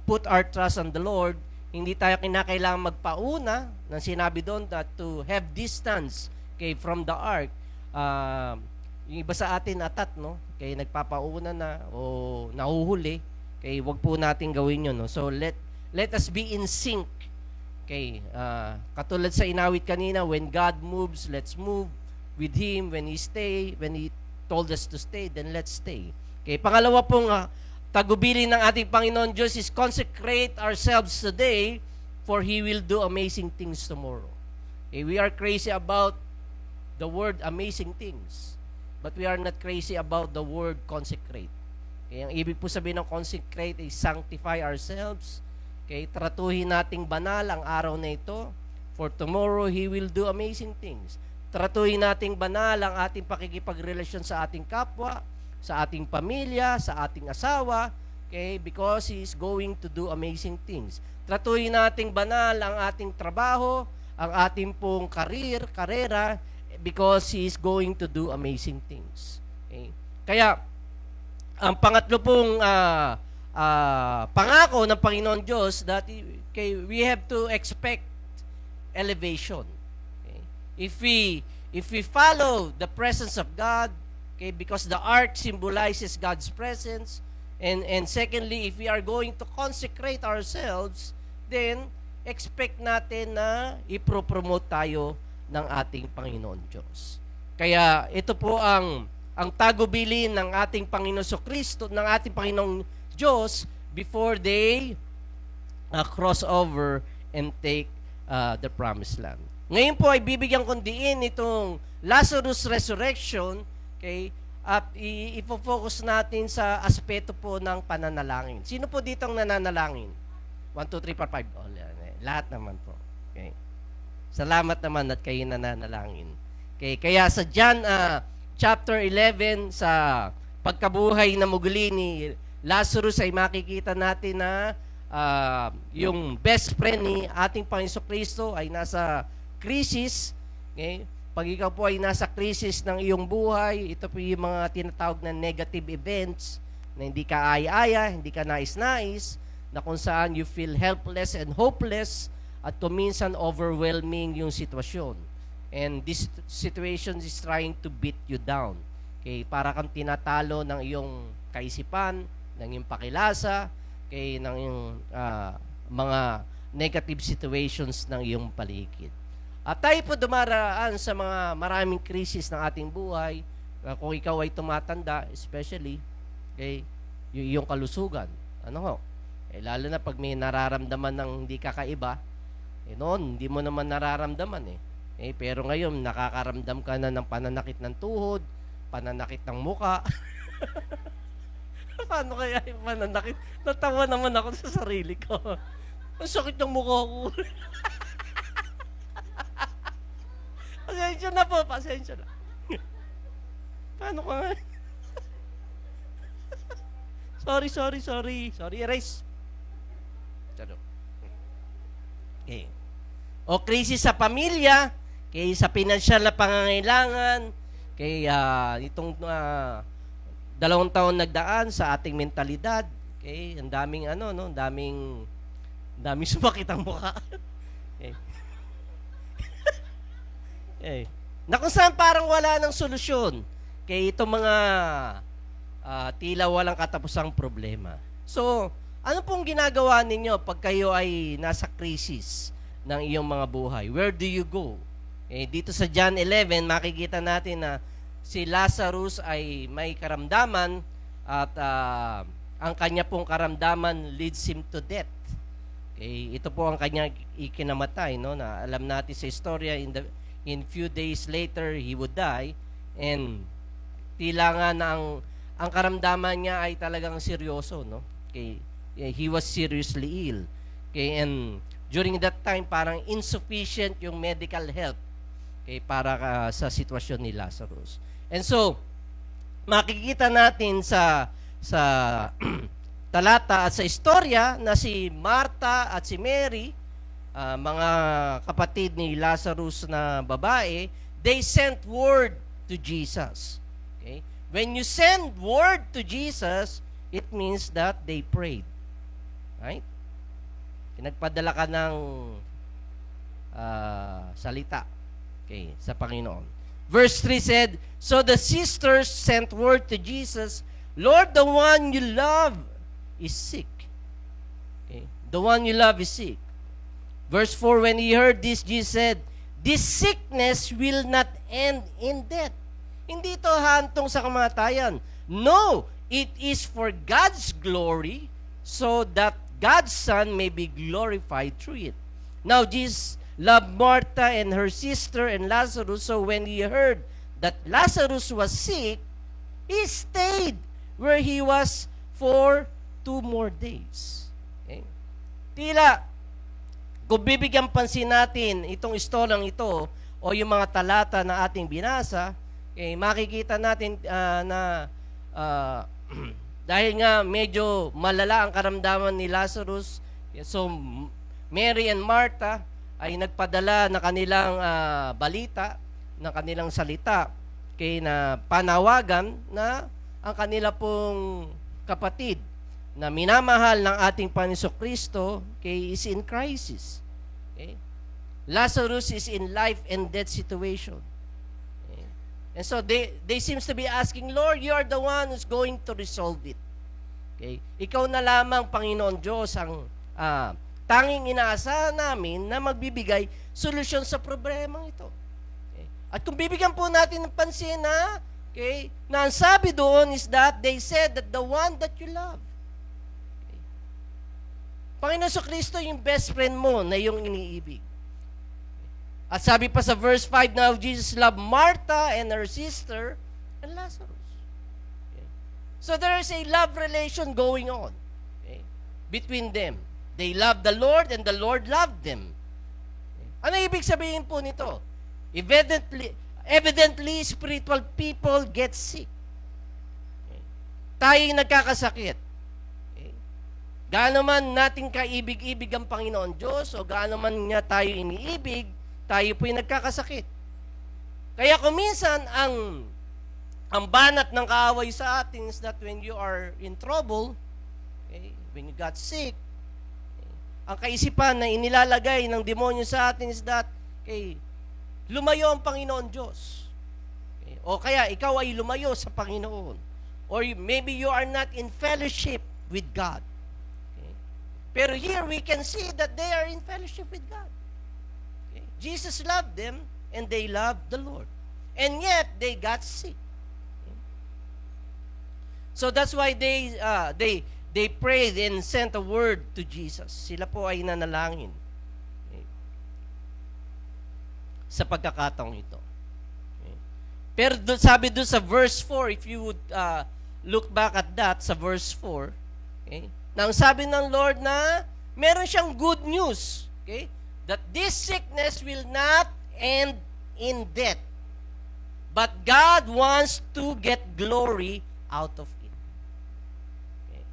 put our trust on the Lord. Hindi tayo kinakailangan magpauna ng sinabi doon that to have distance, okay, from the ark. Yung iba sa atin atat, no? Kaya nagpapauna na o nahuhuli. Okay, wag po natin gawin 'yon, no? So let us be in sync. Okay, katulad sa inawit kanina, when God moves, let's move with Him. When He told us to stay, then let's stay. Okay, pangalawa pong tagubilin ng ating Panginoon Diyos is consecrate ourselves today, for He will do amazing things tomorrow. Okay, we are crazy about the word amazing things, but we are not crazy about the word consecrate. Okay, ang ibig po sabihin ng consecrate is sanctify ourselves. Okay, tratuhin nating banal ang araw na ito, for tomorrow He will do amazing things. Tratuhin nating banal ang ating pakikipagrelasyon sa ating kapwa, sa ating pamilya, sa ating asawa, okay, because He is going to do amazing things. Tratuhin nating banal ang ating trabaho, ang ating pong karera, because He is going to do amazing things. Okay? Kaya, ang pangatlo pong pangako ng Panginoon Diyos, that we have to expect elevation. Okay? If we follow the presence of God, okay, because the ark symbolizes God's presence, and secondly, if we are going to consecrate ourselves, then expect natin na ipropromote tayo ng ating Panginoon Diyos. Kaya ito po ang tagubilin ng ating Panginoon Kristo, ng ating Panginoong Diyos before they cross over and take the promised land. Ngayon po ay bibigyan kong diin itong Lazarus resurrection, okay, at i-focus natin sa aspeto po ng pananalangin. Sino po dito ang nananalangin? 1, 2, 3, 4, 5. Oh, lahat naman po. Okay. Salamat naman at kayo nananalangin. Okay, kaya sa John chapter 11, sa pagkabuhay na mugli ni Lazarus, ay makikita natin na yung best friend ni ating Panginoon Kristo ay nasa crisis. Okay? Pag ikaw po ay nasa crisis ng iyong buhay, ito po yung mga tinatawag na negative events, na hindi ka aya-aya, hindi ka nais-nais, na kung saan you feel helpless and hopeless, at kuminsan overwhelming yung sitwasyon. And this situation is trying to beat you down. Okay? Para kang tinatalo ng iyong kaisipan, ng iyong pakilasa, okay, ng iyong mga negative situations ng iyong paligid. At tayo po dumaraan sa mga maraming krisis ng ating buhay. Kung ikaw ay tumatanda, especially, okay, yung kalusugan. Ano ho? Lalo na pag may nararamdaman ng hindi kakaiba, noon, hindi mo naman nararamdaman pero ngayon, nakakaramdam ka na ng pananakit ng tuhod, pananakit ng muka. Paano kaya yung mananakit? Natawa naman ako sa sarili ko. Ang sakit ng mukha ko. Pasensya na po, pasensya na. Paano ka nga? Sorry, erase. Okay. O krisis sa pamilya, kay sa pinansyal na pangangailangan, kay itong 2 taon nagdaan sa ating mentalidad, okay, ang daming daming sumakit ang mukha. Okay. Okay. Na kung saan parang wala ng solusyon, kay itong mga tila walang katapusang problema. So, ano pong ginagawa ninyo pag kayo ay nasa krisis ng iyong mga buhay? Where do you go? Dito sa John 11, makikita natin na si Lazarus ay may karamdaman at ang kanya pong karamdaman leads him to death. Ito po ang kanya ikinamatay, no? Na alam natin sa istorya, in few days later, he would die. And tila nga na ang karamdaman niya ay talagang seryoso, no? He was seriously ill. And during that time, parang insufficient yung medical help para sa sitwasyon ni Lazarus. And so, makikita natin sa talata at sa istorya na si Martha at si Mary, mga kapatid ni Lazarus na babae, they sent word to Jesus. Okay? When you send word to Jesus, it means that they prayed. Right? Pinagpadala ka ng salita, okay, sa Panginoon. Verse 3 said, so the sisters sent word to Jesus, Lord, the one you love is sick. Okay? The one you love is sick. Verse 4, when he heard this, Jesus said, this sickness will not end in death. Hindi ito hantong sa kamatayan. No, it is for God's glory, so that God's Son may be glorified through it. Now, Jesus loved Martha and her sister and Lazarus, so when he heard that Lazarus was sick, he stayed where he was for 2 more days. Okay? Tila, kung bibigyan pansin natin itong istoryang ito o yung mga talata na ating binasa, makikita natin na dahil nga medyo malala ang karamdaman ni Lazarus, so Mary and Martha ay nagpadala na kanilang balita, na kanilang salita, na panawagan na ang kanila pong kapatid na minamahal ng ating Panginoon Kristo is in crisis. Okay? Lazarus is in life and death situation. Okay? And so they seems to be asking, Lord, you are the one who's going to resolve it. Okay? Ikaw na lamang, Panginoon Diyos, ang tanging inaasahan namin na magbibigay solusyon sa problemang ito. Okay? At kung bibigyan po natin ng pansin na, na ang sabi doon is that they said that the one that you love. Panginoon sa Kristo yung best friend mo na yung iniibig. At sabi pa sa verse 5, now Jesus loved Martha and her sister and Lazarus. Okay. So there is a love relation going on between them. They loved the Lord and the Lord loved them. Okay. Ano ibig sabihin po nito? Evidently spiritual people get sick. Okay. Tayo'y nagkakasakit. Gaano man nating kaibig-ibig ang Panginoon Diyos o gaano man niya tayo iniibig, tayo po'y nagkakasakit. Kaya kung minsan, ang banat ng kaaway sa atin is that when you are in trouble, when you got sick, ang kaisipan na inilalagay ng demonyo sa atin is that, lumayo ang Panginoon Diyos. O kaya, ikaw ay lumayo sa Panginoon. Or maybe you are not in fellowship with God. Pero here we can see that they are in fellowship with God. Okay? Jesus loved them and they loved the Lord. And yet, they got sick. Okay? So that's why they prayed and sent a word to Jesus. Sila po ay nanalangin. Okay? Sa pagkakataong ito. Okay? Pero sabi doon sa verse 4, if you would look back at that sa verse 4. Okay? Na ang sabi ng Lord na meron siyang good news. Okay? That this sickness will not end in death. But God wants to get glory out of it. Okay?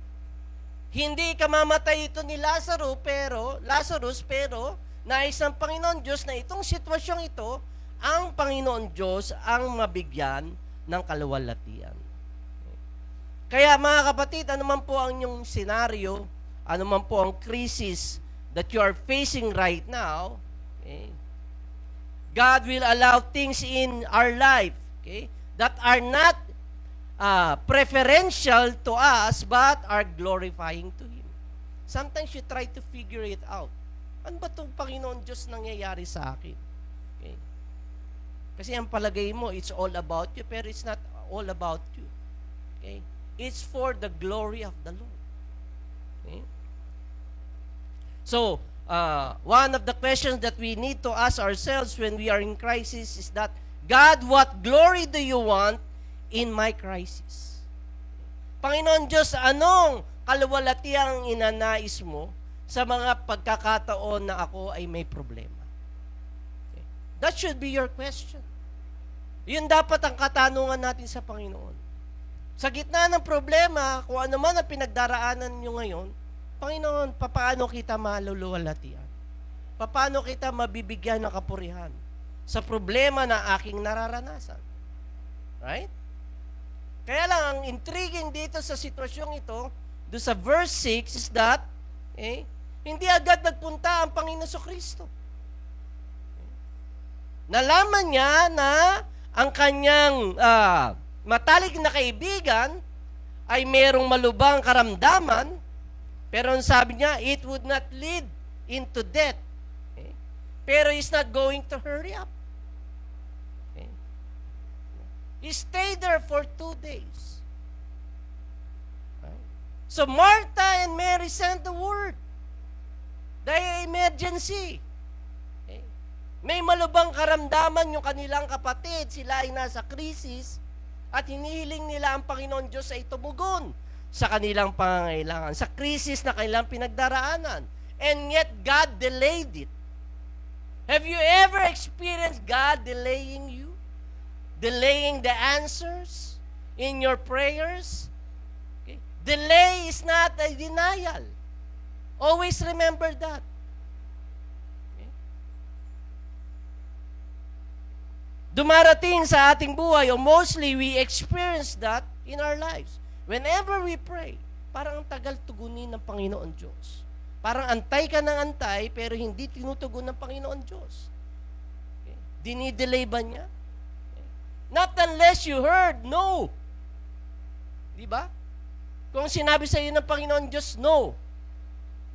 Hindi ka mamatay ito ni Lazarus, pero nais ng Panginoon Diyos na itong sitwasyong ito, ang Panginoon Diyos ang mabigyan ng kaluwalhatian. Okay? Kaya mga kapatid, ano man po ang inyong senaryo, ano man po ang crisis that you are facing right now, okay, God will allow things in our life, okay, that are not preferential to us but are glorifying to Him. Sometimes you try to figure it out. Ano ba itong Panginoon Diyos nangyayari sa akin? Okay. Kasi ang palagay mo, it's all about you, pero it's not all about you. Okay? It's for the glory of the Lord. Okay? So, one of the questions that we need to ask ourselves when we are in crisis is that, God, what glory do you want in my crisis? Panginoon Diyos, anong kaluwalhatiang inanais mo sa mga pagkakataon na ako ay may problema? Okay. That should be your question. Yun dapat ang katanungan natin sa Panginoon. Sa gitna ng problema, kung ano man ang pinagdaraanan nyo ngayon, Panginoon, paano kita maluluwalhatian? Paano kita mabibigyan ng kapurihan sa problema na aking nararanasan? Right? Kaya lang, ang intriguing dito sa sitwasyong ito, doon sa verse 6 is that, hindi agad nagpunta ang Panginoon Kristo. Nalaman niya na ang kanyang matalik na kaibigan ay merong malubhang karamdaman, pero ang sabi niya, it would not lead into death. Okay? Pero he's not going to hurry up. Okay? He stayed there for 2 days. Right? So Martha and Mary sent the word. Dahil emergency. Okay? May malubhang karamdaman yung kanilang kapatid. Sila ay nasa krisis at hinihiling nila ang Panginoon Diyos ay tumugon sa kanilang pangangailangan, sa krisis na kanilang pinagdaraanan. And yet, God delayed it. Have you ever experienced God delaying you? Delaying the answers in your prayers? Okay. Delay is not a denial. Always remember that. Okay. Dumarating sa ating buhay, or mostly we experience that in our lives. Whenever we pray, parang ang tagal tugunin ng Panginoon Diyos. Parang antay ka ng antay, pero hindi tinutugon ng Panginoon Diyos. Okay. Dinidelay ba niya? Okay. Not unless you heard, no. Di ba? Kung sinabi sa iyo ng Panginoon Diyos, no.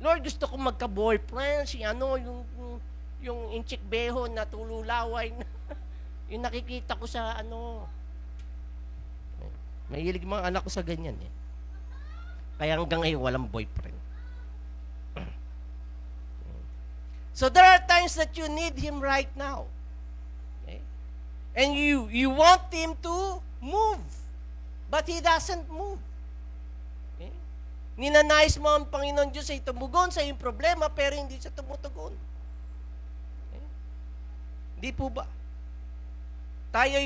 Lord, gusto ko magka-boyfriend, yung inchik beho na tululaway na, yung nakikita ko sa mahilig mga anak ko sa ganyan eh. Kaya hanggang ngayon walang boyfriend. So there are times that you need Him right now. Okay? And you want Him to move. But He doesn't move. Okay? Ninanais mo ang Panginoon Diyos ay tumugon sa iyong problema pero hindi siya tumutugon. Okay? Hindi po ba? Tayo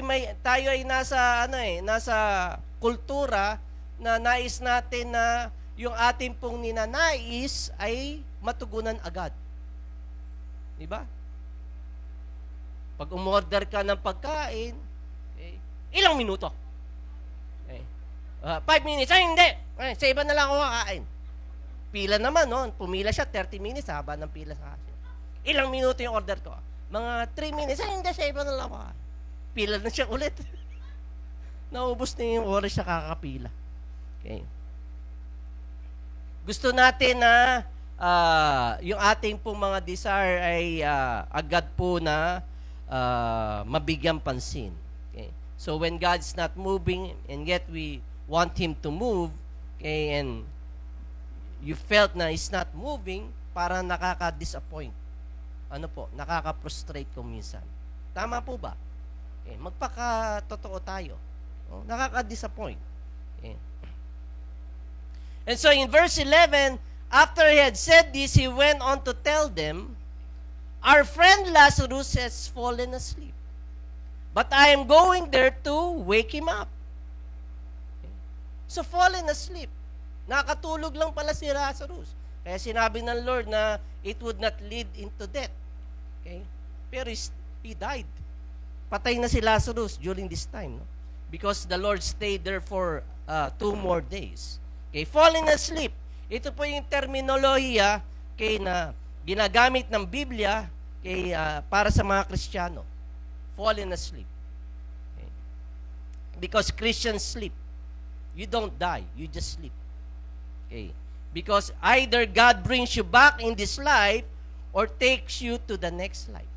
ay nasa kultura na nais natin na yung ating pong ninanais ay matugunan agad. Di ba? Pag umorder ka ng pagkain, ilang minuto? 5 minutes. Ay, hindi. Sa iba na lang ako kakain. Pila naman, no? Pumila siya, 30 minutes, haba ng pila sa akin. Ilang minuto yung order ko? Mga 3 minutes. Ay, hindi, sa iba na lang ako kakain. Pila na siya ulit. Naubos na yung oras siya kakapila. Okay. Gusto natin na yung ating pong mga desire ay agad po na mabigyan pansin. Okay. So when God's not moving and yet we want Him to move, okay, and you felt na He's not moving, parang nakaka-disappoint. Nakaka-frustrate kung minsan. Tama po ba? Okay, magpaka-totoo tayo. Nakaka-disappoint. Okay. And so in verse 11, after he had said this, he went on to tell them, our friend Lazarus has fallen asleep, but I am going there to wake him up. Okay. So fallen asleep. Nakatulog lang pala si Lazarus. Kaya sinabi ng Lord na it would not lead into death. Okay? Pero he died. Patay na si Lazarus during this time. No? Because the Lord stayed there for 2 more days. Okay? Fallen asleep. Ito po yung terminolohiya na ginagamit ng Biblia para sa mga Kristiyano. Fallen asleep. Okay? Because Christians sleep. You don't die. You just sleep. Okay. Because either God brings you back in this life or takes you to the next life.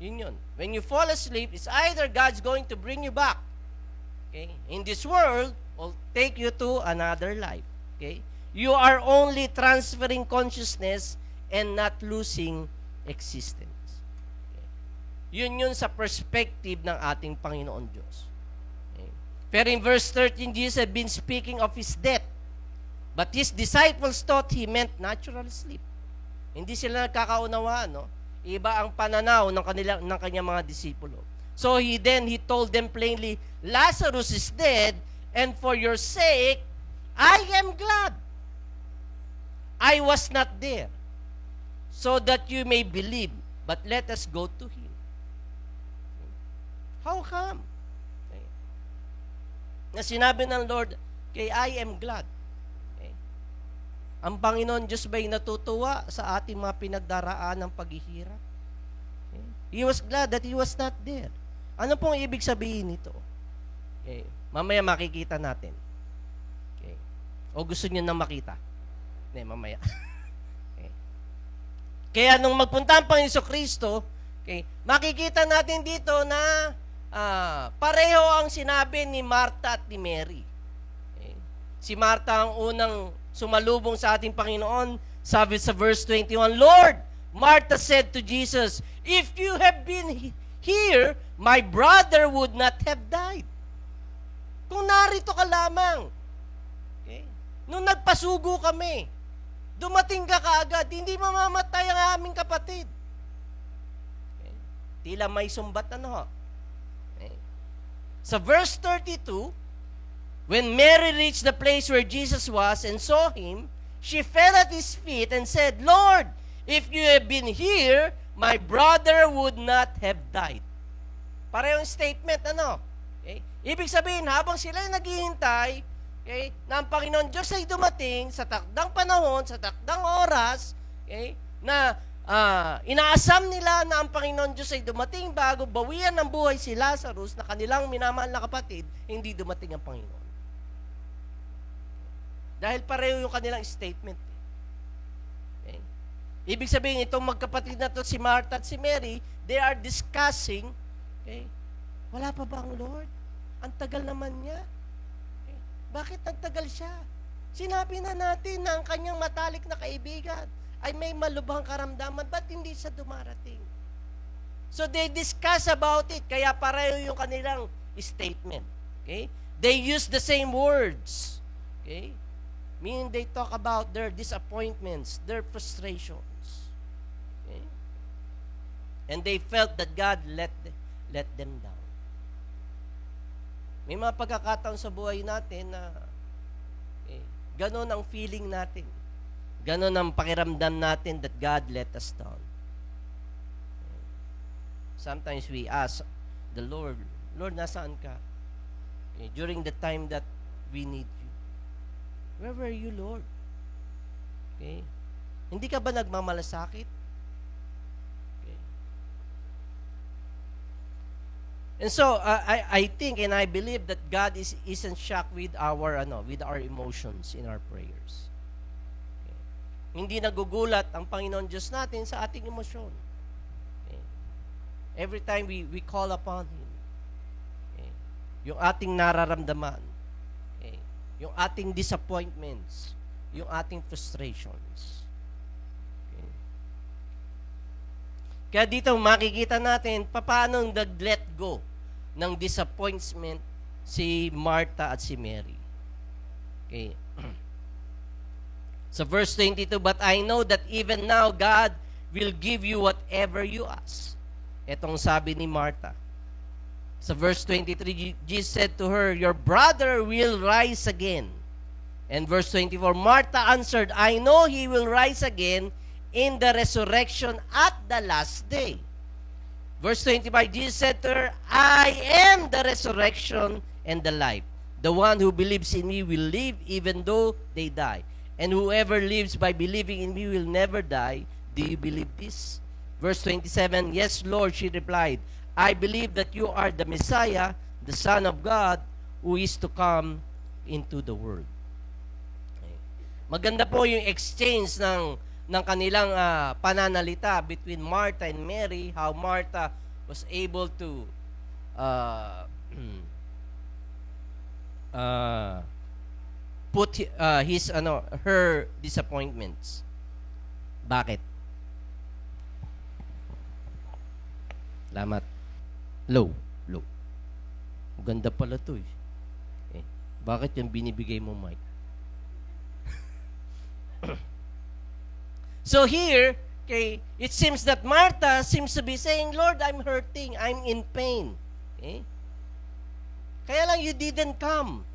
Yun. When you fall asleep, it's either God's going to bring you back, okay, in this world or take you to another life. Okay? You are only transferring consciousness and not losing existence. Okay? Yun sa perspective ng ating Panginoon Diyos. Pero in verse 13, Jesus had been speaking of his death. But his disciples thought he meant natural sleep. Hindi sila nagkakaunawaan, no? Iba ang pananaw ng kanyang mga disipulo. So he told them plainly, Lazarus is dead, and for your sake, I am glad. I was not there, so that you may believe, but let us go to him. How come? Na sinabi ng Lord, kay I am glad. Okay. Ang Panginoon Diyos ba'y natutuwa sa ating mga pinagdaraan ng paghihirap? Okay. He was glad that he was not there. Ano pong ibig sabihin nito? Okay. Mamaya makikita natin. Okay. O gusto niyo nang makita? Hindi, mamaya. Okay. Kaya nung magpunta ang Panginoon Kristo, okay, makikita natin dito na pareho ang sinabi ni Martha at ni Mary. Okay. Si Martha ang unang sumalubong sa ating Panginoon. Sabi sa verse 21, Lord, Martha said to Jesus, if you have been here, my brother would not have died. Kung narito ka lamang. Okay. Nung nagpasugo kami, dumating ka kaagad, hindi mamamatay ang aming kapatid. Okay. Tila may sumbat Sa verse 32, when Mary reached the place where Jesus was and saw him, she fell at his feet and said, Lord, if you had been here, my brother would not have died. Parehong statement, Okay? Ibig sabihin, habang sila naghihintay, okay, na ang Panginoon Diyos ay dumating sa takdang panahon, sa takdang oras, okay, na inaasam nila na ang Panginoon Diyos ay dumating bago bawian ng buhay si Lazarus na kanilang minamahal na kapatid, hindi dumating ang Panginoon. Dahil pareho yung kanilang statement. Okay? Ibig sabihin, itong magkapatid na to, si Martha at si Mary, they are discussing, okay, wala pa ba ang Lord? Ang tagal naman niya. Okay? Bakit nagtagal siya? Sinabi na natin na ang kanyang matalik na kaibigan ay may malubhang karamdaman, ba't hindi siya dumarating? So they discuss about it, kaya pareho yung kanilang statement. Okay? They use the same words. Okay? Meaning they talk about their disappointments, their frustrations. Okay? And they felt that God let them down. May mga pagkakataon sa buhay natin na ganon ang feeling natin. Ganon ang pakiramdam natin that God let us down. Sometimes we ask the Lord, Lord, nasaan ka? During the time that we need you. Where were you, Lord? Okay? Hindi ka ba nagmamalasakit? Okay. And so, I think and I believe that God isn't shocked with our emotions in our prayers. Hindi nagugulat ang Panginoon Diyos natin sa ating emosyon. Okay. Every time we call upon Him, okay, yung ating nararamdaman, okay, yung ating disappointments, yung ating frustrations. Okay. Kaya dito makikita natin paano nag-let go ng disappointment si Martha at si Mary. Okay. So verse 22, but I know that even now God will give you whatever you ask. Etong sabi ni Martha. Sa verse 23, Jesus said to her, your brother will rise again. And verse 24, Martha answered, I know he will rise again in the resurrection at the last day. Verse 25, Jesus said to her, I am the resurrection and the life. The one who believes in me will live even though they die. And whoever lives by believing in me will never die. Do you believe this? Verse 27, yes, Lord, she replied, I believe that you are the Messiah, the Son of God, who is to come into the world. Okay. Maganda po yung exchange ng kanilang pananalita between Martha and Mary, how Martha was able to put her disappointments. Bakit? Salamat. Low. Ganda pala to eh. Bakit yung binibigay mo, Mike? So here, okay, it seems that Martha seems to be saying, Lord, I'm hurting. I'm in pain. Okay? Kaya lang you didn't come.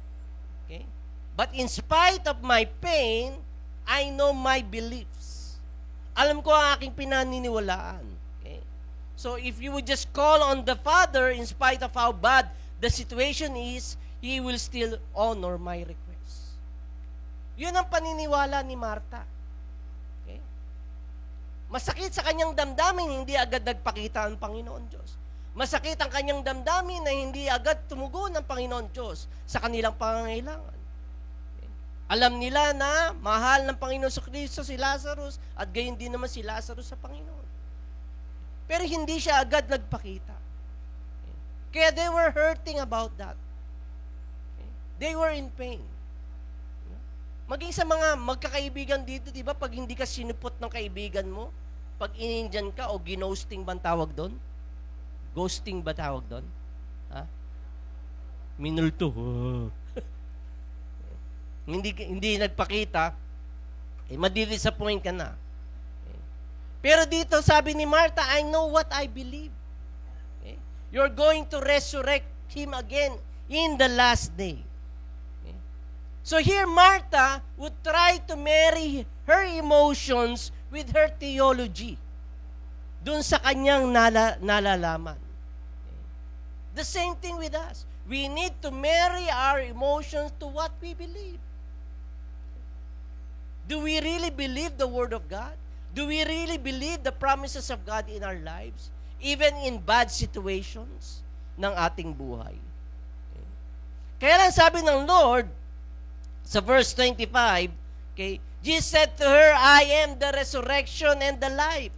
Okay? But in spite of my pain, I know my beliefs. Alam ko ang aking pinaniniwalaan. Okay? So if you would just call on the Father, in spite of how bad the situation is, He will still honor my request. Yun ang paniniwala ni Martha. Okay? Masakit sa kanyang damdamin, hindi agad nagpakita ang Panginoon Diyos. Masakit ang kanyang damdamin na hindi agad tumugon ng Panginoon Diyos sa kanilang pangangailangan. Okay? Alam nila na mahal ng Panginoon sa Kristo si Lazarus at gayon din naman si Lazarus sa Panginoon. Pero hindi siya agad nagpakita. Okay? Kaya they were hurting about that. Okay? They were in pain. Maging sa mga magkakaibigan dito, di ba, pag hindi ka sinupot ng kaibigan mo, pag inindiyan ka o ginosting ba ang tawag doon? Ghosting ba tawag doon? Ha? Minulto. hindi nagpakita, madidisappoint ka na. Pero dito sabi ni Martha, I know what I believe. Okay? You're going to resurrect him again in the last day. Okay? So here Martha would try to marry her emotions with her theology. Doon sa kanyang nalalaman. Okay? The same thing with us. We need to marry our emotions to what we believe. Do we really believe the Word of God? Do we really believe the promises of God in our lives? Even in bad situations ng ating buhay. Okay? Kaya lang sabi ng Lord, sa verse 25, okay, Jesus said to her, I am the resurrection and the life.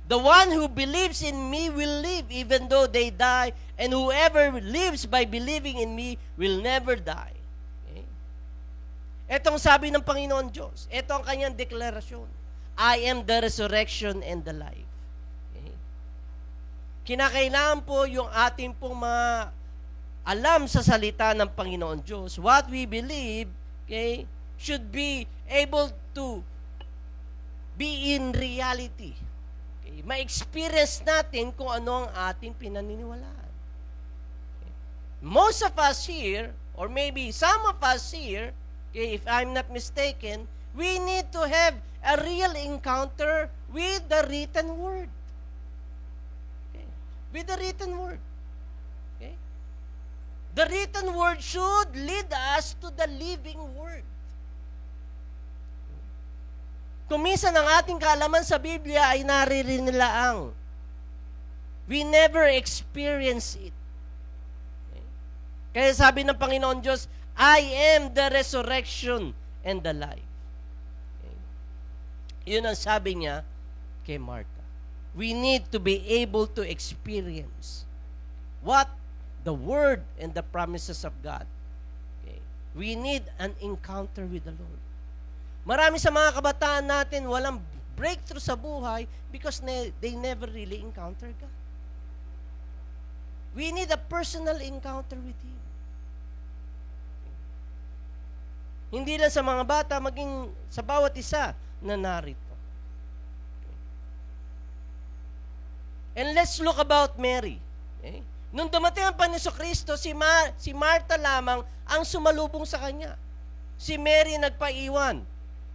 The one who believes in me will live even though they die, and whoever lives by believing in me will never die. Okay? Etong sabi ng Panginoon Diyos. Ito ang kanyang deklarasyon. I am the resurrection and the life. Okay? Kinakailangan po yung ating pong mga alam sa salita ng Panginoon Diyos. What we believe, okay, should be able to be in reality. Okay? Ma-experience natin kung ano ang ating pinaniniwalaan. Okay? Most of us here, or maybe some of us here, okay, if I'm not mistaken, we need to have a real encounter with the written word. Okay? With the written word. Okay? The written word should lead us to the living word. Kung minsan ang ating kaalaman sa Biblia ay naririnig. We never experience it. Okay? Kaya sabi ng Panginoon Diyos, I am the resurrection and the life. Yun ang sabi niya kay Martha. We need to be able to experience what the Word and the promises of God. Okay. We need an encounter with the Lord. Marami sa mga kabataan natin walang breakthrough sa buhay because they never really encounter God. We need a personal encounter with Him. Hindi lang sa mga bata, maging sa bawat isa na narito. And let's look about Mary. Okay? Nung dumating ang Panginoon Kristo, si Martha lamang ang sumalubong sa Kanya. Si Mary nagpaiwan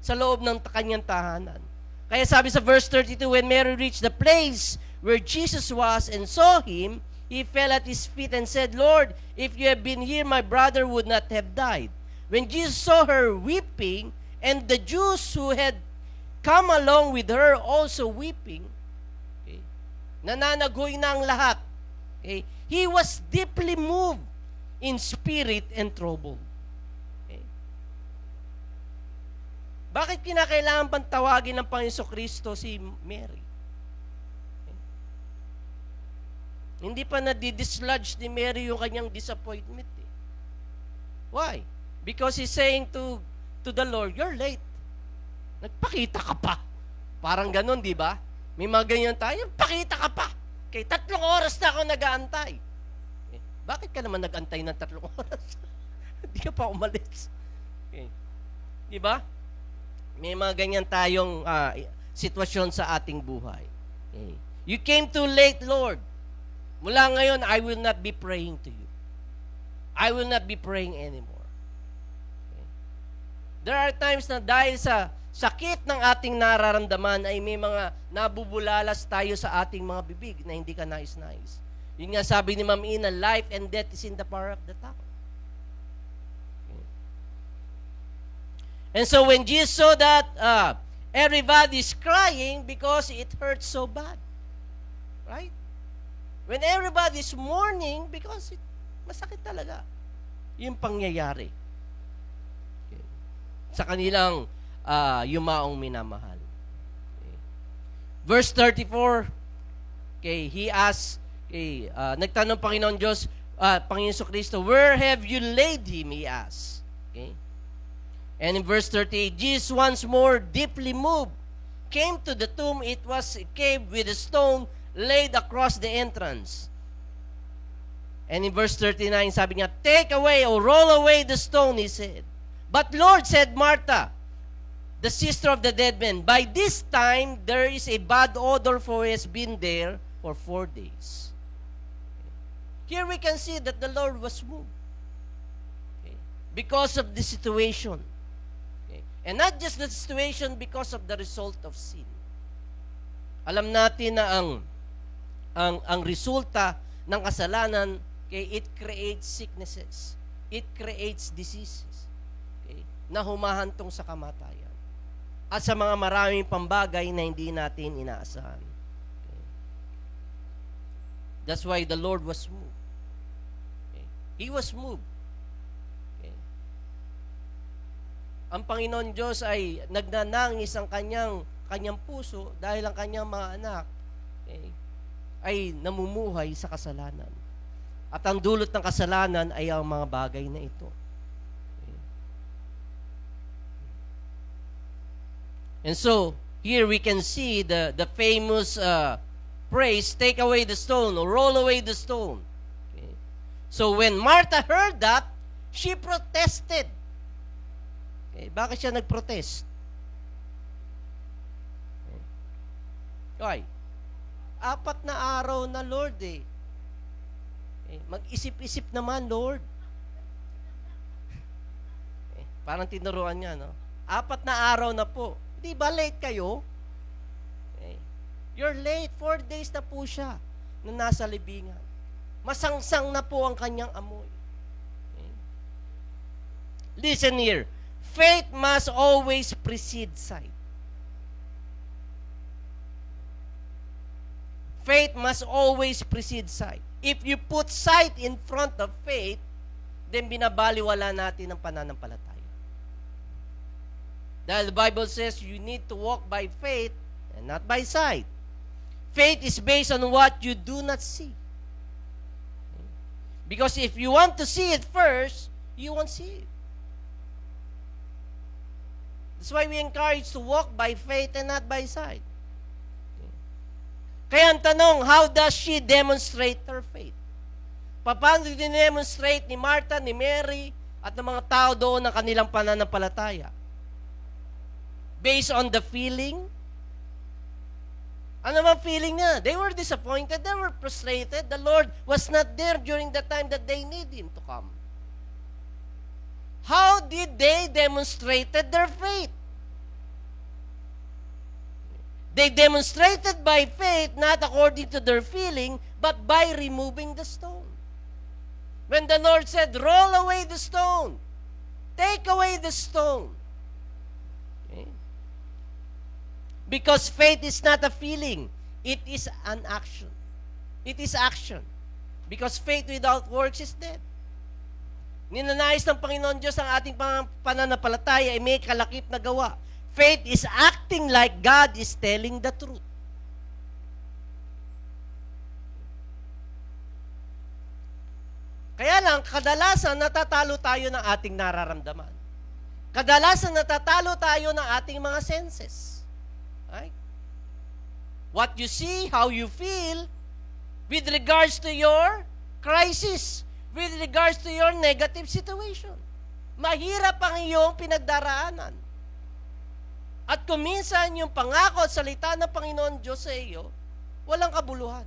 sa loob ng kanyang tahanan. Kaya sabi sa verse 32, when Mary reached the place where Jesus was and saw Him, he fell at His feet and said, Lord, if you had been here, my brother would not have died. When Jesus saw her weeping, and the Jews who had come along with her also weeping, okay, nananagoy na ang lahat. Okay, he was deeply moved in spirit and troubled. Okay. Bakit kinakailangan pang tawagin ng Panginoon Kristo si Mary? Okay. Hindi pa nadidislodge ni Mary yung kanyang disappointment. Eh. Why? Because he's saying to the Lord, you're late. Nagpakita ka pa. Parang ganun, di ba? May mga ganyan tayo, pakita ka pa. Okay, 3 oras na ako nag-aantay. Eh, bakit ka naman nag-antay ng 3 oras? Hindi ka pa umalis. Okay. Di ba? May mga ganyan tayong sitwasyon sa ating buhay. Okay. You came too late, Lord. Mula ngayon, I will not be praying to you. I will not be praying anymore. There are times na dahil sa sakit ng ating nararamdaman ay may mga nabubulalas tayo sa ating mga bibig na hindi ka nais-nais. Yun nga sabi ni Ma'am Ina, life and death is in the power of the tongue. Okay. And so when Jesus saw that everybody is crying because it hurts so bad. Right? When everybody is mourning because masakit talaga. Yung pangyayari sa kanilang yumaong minamahal. Okay. Verse 34, okay, he asked, okay, nagtanong Panginoon Diyos, Panginoon Kristo, where have you laid him? He asked. Okay. And in verse 38, Jesus once more deeply moved, came to the tomb. It was a cave with a stone laid across the entrance. And in verse 39, sabi niya, take away or roll away the stone, he said. But Lord, said Martha, the sister of the dead man, by this time there is a bad odor, for he has been there for 4 days. Here we can see that the Lord was moved. Okay. Because of the situation. Okay. And not just the situation, because of the result of sin. Alam natin na ang resulta ng kasalanan, okay, it creates sicknesses. It creates diseases. Na humahantong sa kamatayan at sa mga maraming pambagay na hindi natin inaasahan. Okay. That's why the Lord was moved. Okay. He was moved. Okay. Ang Panginoon Diyos ay nagnanangis ang kanyang puso dahil ang kanyang mga anak ay namumuhay sa kasalanan. At ang dulot ng kasalanan ay ang mga bagay na ito. And so, here we can see the famous phrase, take away the stone or roll away the stone. Okay. So, when Martha heard that, she protested. Okay. Bakit siya nag-protest? Okay. Why? 4 na araw na, Lord, eh. Okay. Mag-isip-isip naman, Lord. Okay. Parang tinuruan niya, no? 4 na araw na po. Di ba late kayo? Okay. You're late. 4 days na po siya na nasa libingan. Masangsang na po ang kanyang amoy. Okay. Listen here. Faith must always precede sight. Faith must always precede sight. If you put sight in front of faith, then binabaliwala natin ang pananampalataya. Dahil the Bible says you need to walk by faith and not by sight. Faith is based on what you do not see. Because if you want to see it first, you won't see it. That's why we encourage to walk by faith and not by sight. Kaya ang tanong, how does she demonstrate her faith? Paano dinemonstrate ni Martha, ni Mary, at ng mga tao doon ng kanilang pananampalataya. Based on the feeling. Ano naman feeling niya? They were disappointed, they were frustrated. The Lord was not there during the time that they need Him to come. How did they demonstrated their faith? They demonstrated by faith, not according to their feeling, but by removing the stone. When the Lord said, roll away the stone, take away the stone. Okay? Because faith is not a feeling, it is an action. It is action. Because faith without works is dead. Ninanais ng Panginoon Diyos ang ating pananampalataya ay may kalakip na gawa. Faith is acting like God is telling the truth. Kaya lang, kadalasan natatalo tayo ng ating nararamdaman. Kadalasan natatalo tayo ng ating mga senses. Right? What you see, how you feel, with regards to your crisis, with regards to your negative situation. Mahirap ang iyong pinagdaraanan. At kung minsan yung pangako at salita ng Panginoon Diyos sa iyo, walang kabuluhan.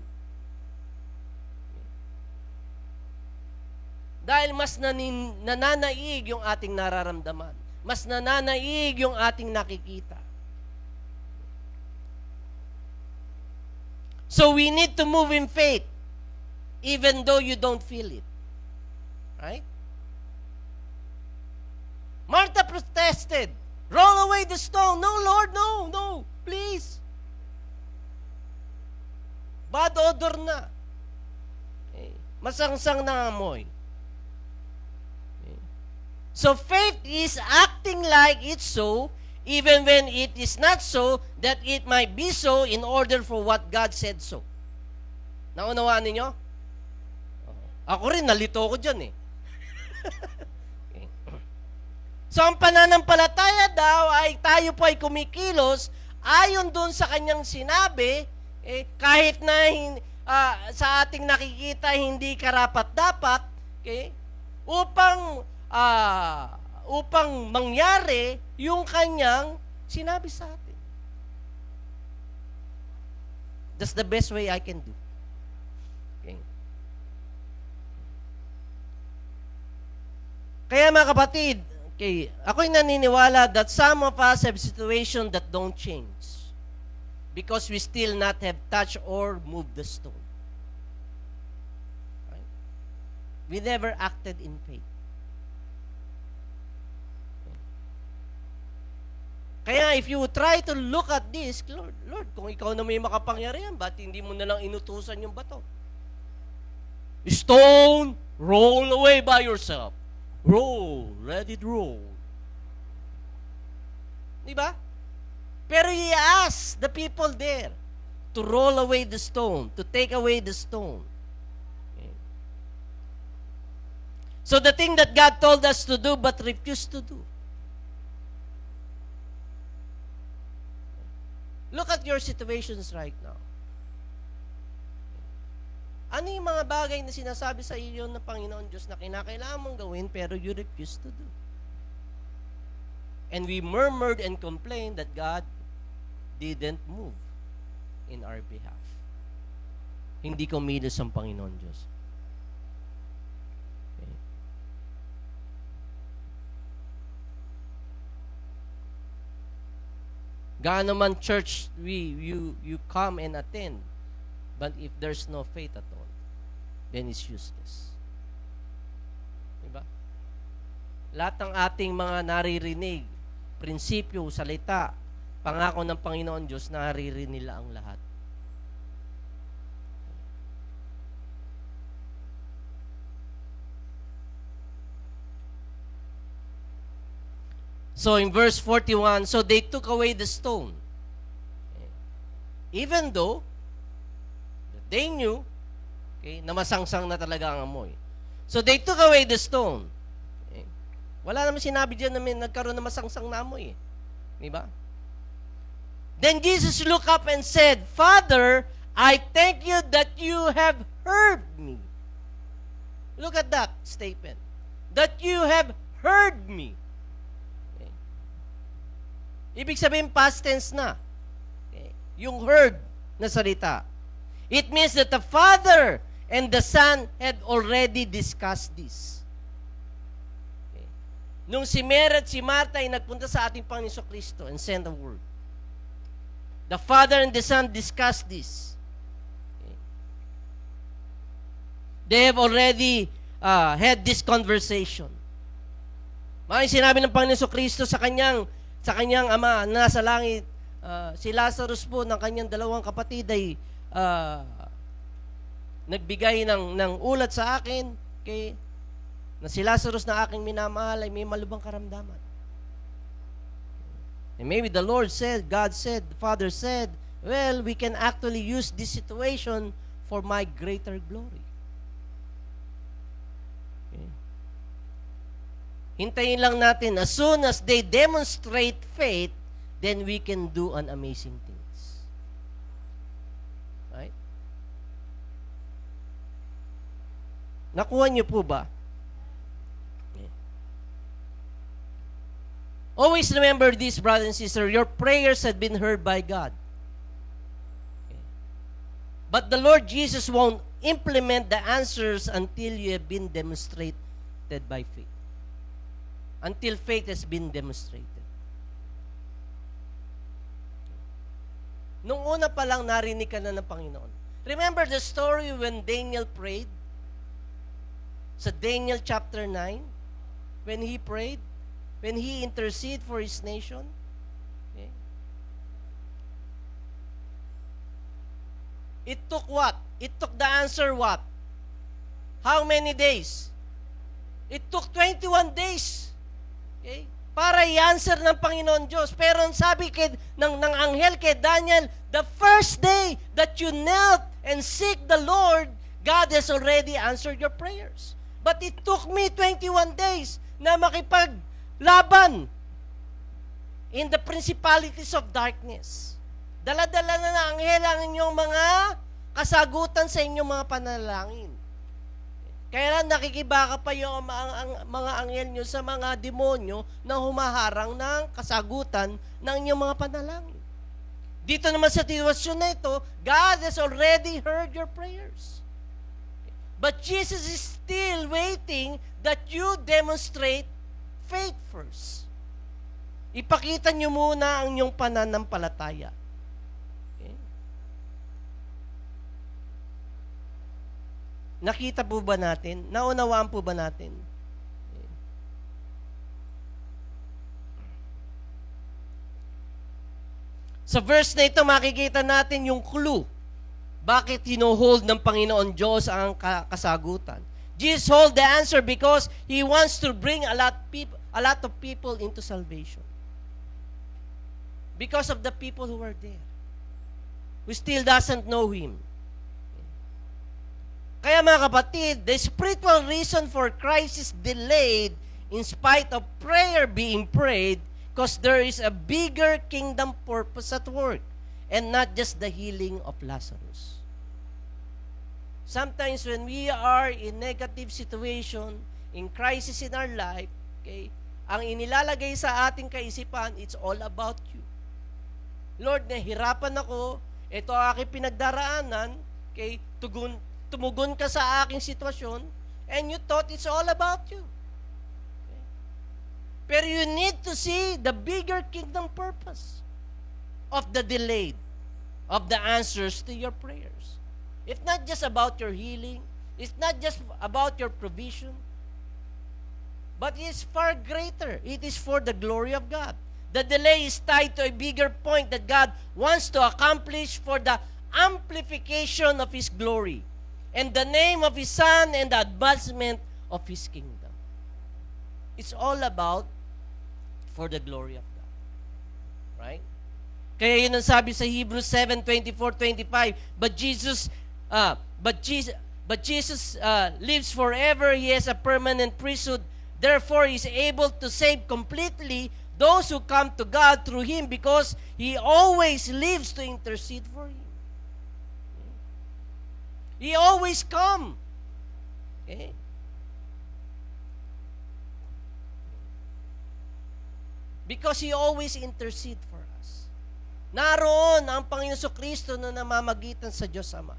Dahil mas nananaig yung ating nararamdaman. Mas nananaig yung ating nakikita. So we need to move in faith, even though you don't feel it. Right? Martha protested. Roll away the stone. No, Lord, no, no, please. Bad odor na. Okay. Masangsang na amoy. Okay. So faith is acting like it's so, even when it is not so, that it might be so in order for what God said so. Naunawaan ninyo? Ako rin, nalito ko dyan eh. So, ang pananampalataya daw ay tayo po ay kumikilos ayon doon sa kanyang sinabi, kahit na sa ating nakikita hindi karapat-dapat, okay, upang mangyari yung kanyang sinabi sa atin. That's the best way I can do. Okay. Kaya mga kapatid, okay, ako'y naniniwala that some of us have situations that don't change because we still not have touched or moved the stone. Right? We never acted in faith. Kaya if you try to look at this, Lord, kung ikaw na may makapangyarihan, ba't hindi mo na lang inutusan yung bato? Stone, roll away by yourself. Roll, let it roll. Diba? Pero he asked the people there to roll away the stone, to take away the stone. Okay. So the thing that God told us to do but refused to do. Look at your situations right now. Ano yung mga bagay na sinasabi sa iyo ng Panginoon Diyos na kinakailangan mong gawin pero you refuse to do? And we murmured and complained that God didn't move in our behalf. Hindi kumilos ang Panginoon Diyos. Okay. Gaano man church you come and attend, but if there's no faith at all, then it's useless. Diba? Lahat ng ating mga naririnig, prinsipyo, salita, pangako ng Panginoon Diyos, naririnig nila ang lahat. So in verse 41, so they took away the stone. Even though they knew, okay, na masangsang na talaga ang amoy. So they took away the stone. Okay. Wala naman sinabi diyan na may nagkaroon na masangsang na amoy. Di ba? Then Jesus looked up and said, Father, I thank you that you have heard me. Look at that statement. that you have heard me. Okay. Ibig sabihin, past tense na. Okay. Yung heard na salita. It means that the Father and the Son had already discussed this. Okay. Nung si Mary at si Martha ay nagpunta sa ating Panginoon Kristo and sent a word, the Father and the Son discussed this. Okay. They have already had this conversation. Maraming sinabi ng Panginoon Kristo sa kanyang ama na nasa langit, si Lazarus po ng kanyang dalawang kapatid ay nagbigay ng ulat sa akin na si Lazarus na aking minamahal ay may malubhang karamdaman. And maybe the Lord said, God said, the Father said, well, we can actually use this situation for my greater glory. Okay. Hintayin lang natin, as soon as they demonstrate faith, then we can do an amazing things. Right? Nakuha niyo po ba? Okay. Always remember this, brother and sister, your prayers have been heard by God. Okay. But the Lord Jesus won't implement the answers until you have been demonstrated by faith. Until faith has been demonstrated. Nung una pa lang narinig ka na ng Panginoon. Remember the story when Daniel prayed? Sa Daniel chapter 9, when he prayed, when he interceded for his nation. Okay. It took what? It took the answer what? How many days? It took 21 days. Okay? Para i-answer ng Panginoon Diyos. Pero ang sabi ng anghel kay Daniel, the first day that you knelt and seek the Lord, God has already answered your prayers. But it took me 21 days na makipaglaban in the principalities of darkness. Dala-dala na ng anghel ang inyong mga kasagutan sa inyong mga panalangin. Kaya lang nakikibaka pa yung mga anghel nyo sa mga demonyo na humaharang ng kasagutan ng inyong mga panalangin. Dito naman sa sitwasyon na ito, God has already heard your prayers. But Jesus is still waiting that you demonstrate faith first. Ipakita nyo muna ang inyong pananampalataya. Okay? Nakita po ba natin? Naunawaan po ba natin? Okay. Sa verse na ito, makikita natin yung clue. Bakit hino-hold ng Panginoon Diyos ang kasagutan? Jesus hold the answer because He wants to bring a lot of people into salvation. Because of the people who are there, who still doesn't know Him. Kaya mga kapatid, the spiritual reason for Christ is delayed in spite of prayer being prayed because there is a bigger kingdom purpose at work and not just the healing of Lazarus. Sometimes when we are in negative situation, in crisis in our life, okay, ang inilalagay sa ating kaisipan, it's all about you. Lord, nahirapan ako, ito ang aking pinagdaraanan, okay, tumugon ka sa aking sitwasyon, and you thought it's all about you. Okay? Pero you need to see the bigger kingdom purpose of the delayed, of the answers to your prayers. It's not just about your healing. It's not just about your provision. But it's far greater. It is for the glory of God. The delay is tied to a bigger point that God wants to accomplish for the amplification of His glory and the name of His Son and the advancement of His kingdom. It's all about for the glory of God. Right? Kaya yun ang sabi sa Hebrews 7:24-25, But Jesus lives forever. He has a permanent priesthood. Therefore, He is able to save completely those who come to God through Him because He always lives to intercede for Him. He always come. Okay? Because He always intercede for us. Naroon ang Panginoon Kristo na namamagitan sa Diyos Ama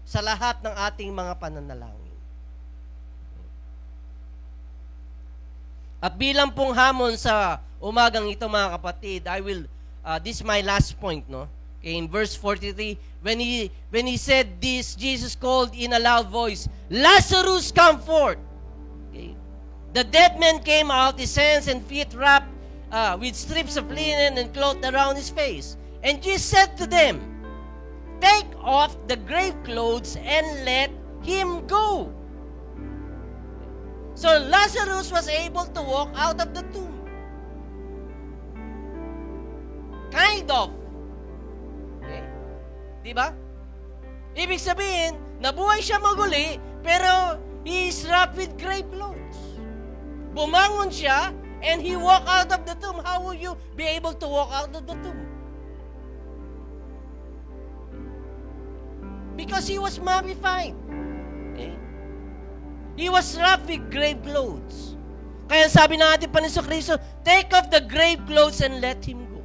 sa lahat ng ating mga pananalangin. At bilang pong hamon sa umagang ito, mga kapatid, this is my last point, no? Okay, in verse 43, when he said this, Jesus called in a loud voice, Lazarus, come forth! Okay. The dead man came out, his hands and feet wrapped with strips of linen and clothed around his face. And Jesus said to them, take off the grave clothes and let him go. So Lazarus was able to walk out of the tomb. Kind of. Okay? Diba? Ibig sabihin, nabuhay siya maguli, pero he is wrapped with grave clothes. Bumangon siya, and he walked out of the tomb. How will you be able to walk out of the tomb? Because he was mummified. Okay? He was wrapped with grave clothes. Kaya sabi ng ating Panginoon Kristo, take off the grave clothes and let him go.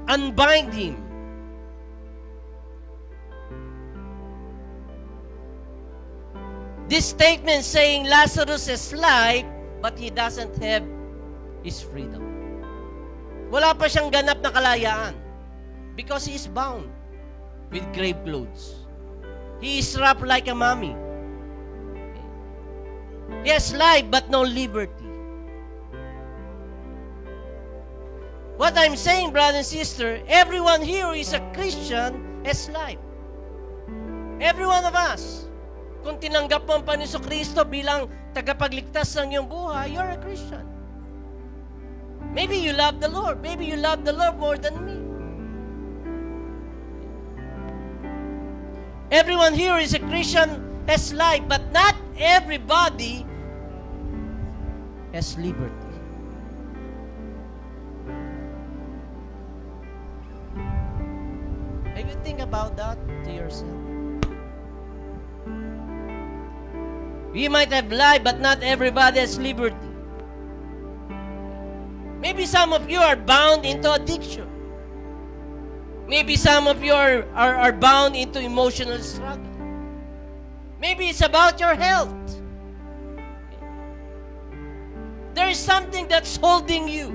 Unbind him. This statement saying Lazarus is alive, but he doesn't have his freedom. Wala pa siyang ganap na kalayaan because he is bound with grave clothes. He is wrapped like a mummy. He has life but no liberty. What I'm saying, brother and sister, everyone here who is a Christian has life. Every one of us. Kung tinanggap mo ang Panginoon Kristo bilang tagapagligtas ng iyong buhay, you're a Christian. Maybe you love the Lord. Maybe you love the Lord more than me. Everyone here is a Christian, has life, but not everybody has liberty. Have you think about that to yourself? We might have life, but not everybody has liberty. Maybe some of you are bound into addiction. Maybe some of you are bound into emotional struggle. Maybe it's about your health. There is something that's holding you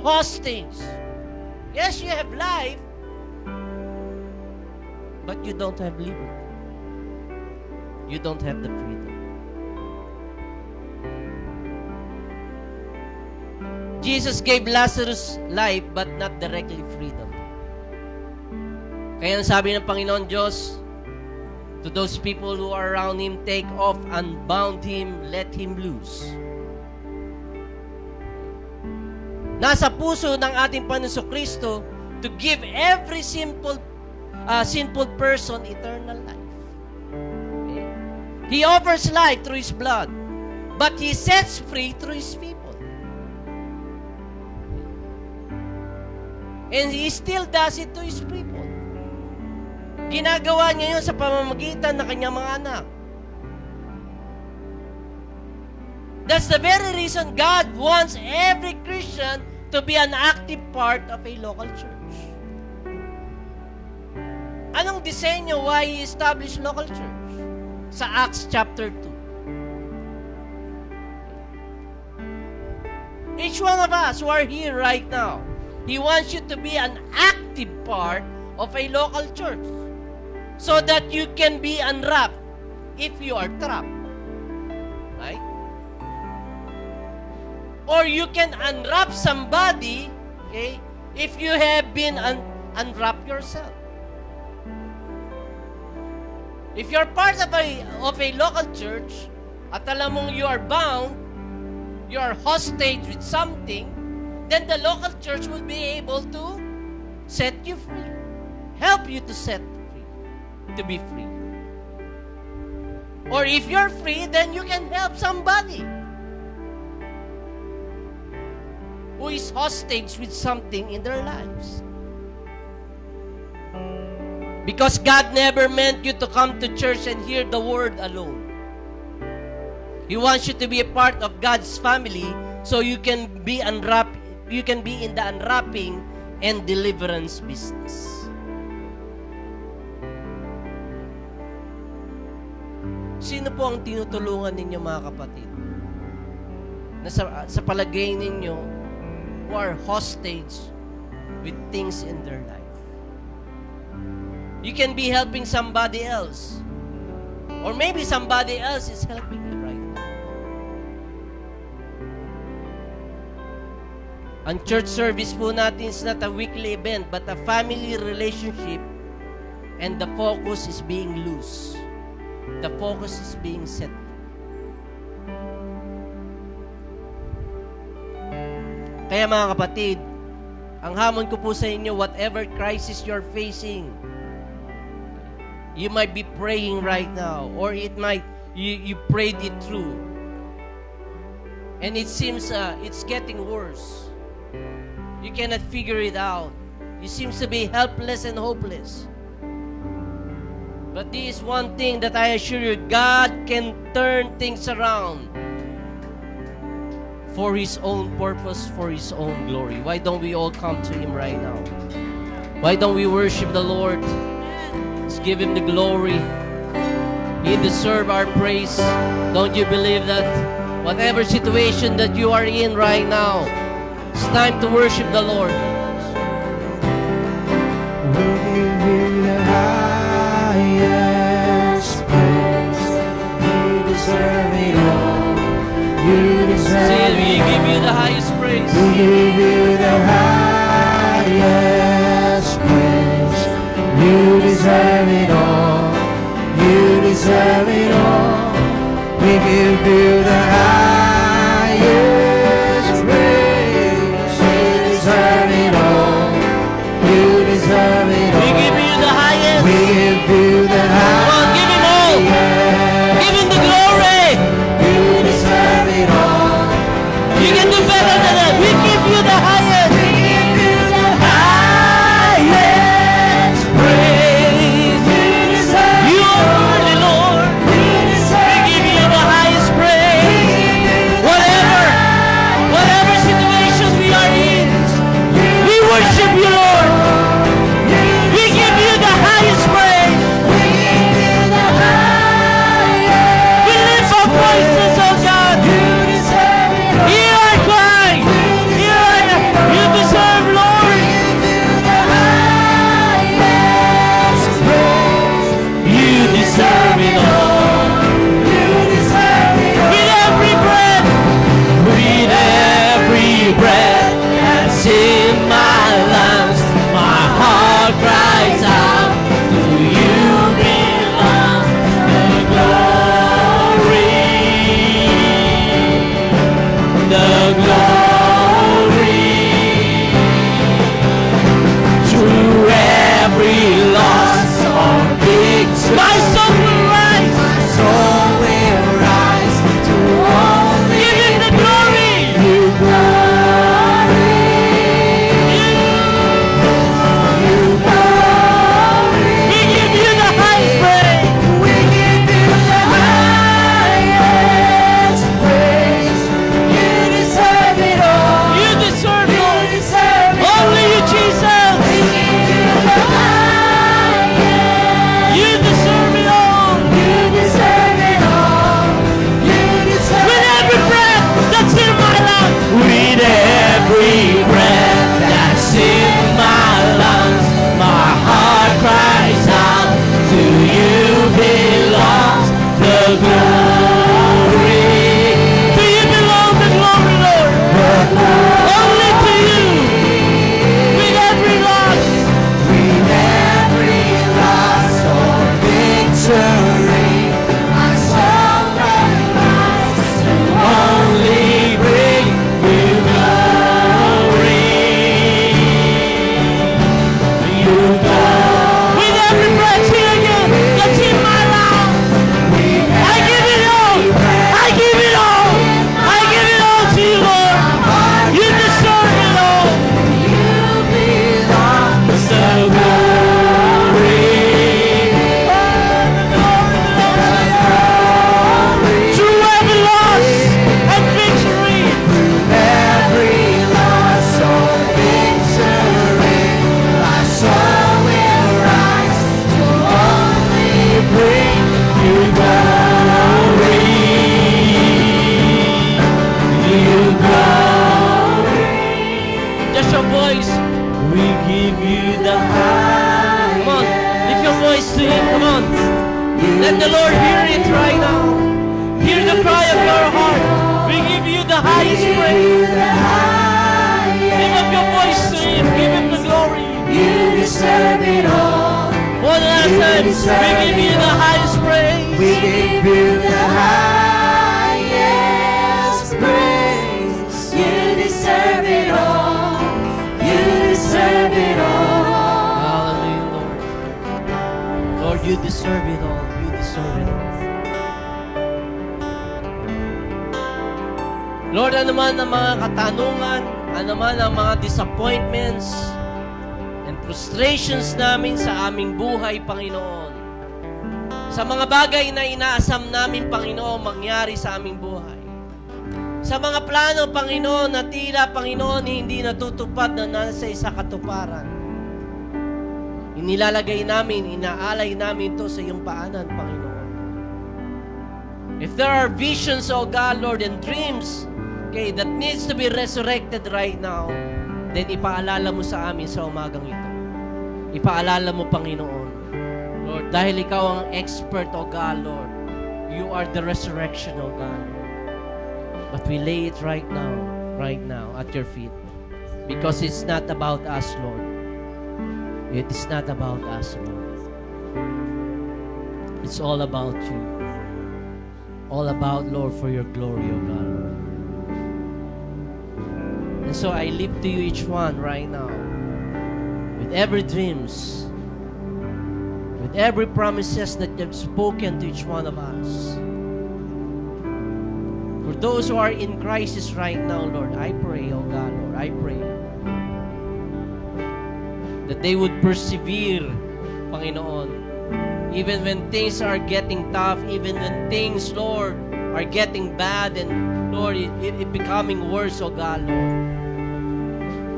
hostage. Yes, you have life, but you don't have liberty. You don't have the freedom. Jesus gave Lazarus life but not directly freedom. Kaya sabi ng Panginoon Diyos to those people who are around him, take off, unbound him, let him loose. Nasa puso ng ating Panginoon Kristo to give every sinful person eternal life. Okay? He offers life through His blood, but He sets free through His people. And He still does it to His people. Ginagawa niya yun sa pamamagitan ng kanyang mga anak. That's the very reason God wants every Christian to be an active part of a local church. Anong disenyo why He established local church? Sa Acts chapter 2. Each one of us who are here right now, He wants you to be an active part of a local church so that you can be unwrapped if you are trapped. Right? Or you can unwrap somebody, okay, if you have been unwrapped yourself. If you're part of a local church, at alam mong you are bound, you are hostage with something, then the local church will be able to set you free. Help you to set free, to be free. Or if you're free, then you can help somebody who is hostage with something in their lives. Because God never meant you to come to church and hear the word alone. He wants you to be a part of God's family so you can be in the unwrapping and deliverance business. Sino po ang tinutulungan ninyo, mga kapatid? Na sa palagay ninyo who are hostage with things in their life. You can be helping somebody else. Or maybe somebody else is helping you right now. Ang church service po natin is not a weekly event, but a family relationship, and the focus is being loose. The focus is being set. Kaya mga kapatid, ang hamon ko po sa inyo, whatever crisis you're facing, you might be praying right now, or it might, you prayed it through. And it seems it's getting worse. You cannot figure it out. You seem to be helpless and hopeless. But this is one thing that I assure you, God can turn things around for His own purpose, for His own glory. Why don't we all come to Him right now? Why don't we worship the Lord? Let's give Him the glory. He deserves our praise. Don't you believe that? Whatever situation that you are in right now, it's time to worship the Lord. We'll give you the highest praise. You deserve it all. You deserve See, it we give you the highest praise. We give you the highest praise. You deserve it all. You deserve it all. We give you the highest praise. You deserve it all. You deserve it We all. give you the highest. We give you the Come on, give Him all. highest. Give Him the glory. You deserve it all. You can do better than that. We give you the highest. Let the Lord hear it right now. Hear the cry of your heart. We give you the highest praise. Lift up your voice to Him. Give Him the glory. You deserve it all. One last time, we give you the highest praise. We give you the highest praise. You deserve it all. You deserve it all. Hallelujah, Lord. Lord, you deserve it all. You deserve it all. Lord, ano man ang mga katanungan, ano man ang mga disappointments and frustrations namin sa aming buhay, Panginoon. Sa mga bagay na inaasam namin, Panginoon, mangyari sa aming buhay. Sa mga plano, Panginoon, na tila, Panginoon, hindi natutupad na nasa isa katuparan. Inilalagay namin, inaalay namin ito sa iyong paanan, Panginoon. If there are visions, O God, Lord, and dreams, okay, that needs to be resurrected right now, then ipaalala mo sa amin sa umagang ito. Ipaalala mo, Panginoon. Lord, dahil ikaw ang expert, O God, Lord. You are the resurrection, O God. But we lay it right now, at your feet. Because it's not about us, Lord. It is not about us, Lord. It's all about you. All about, Lord, for your glory, O God, Lord. And so I lift to you each one right now. With every dreams, with every promises that you've spoken to each one of us. For those who are in crisis right now, Lord, I pray, oh God, Lord, I pray that they would persevere, Panginoon, even when things are getting tough, even when things, Lord, are getting bad and, Lord, it becoming worse, oh God, Lord.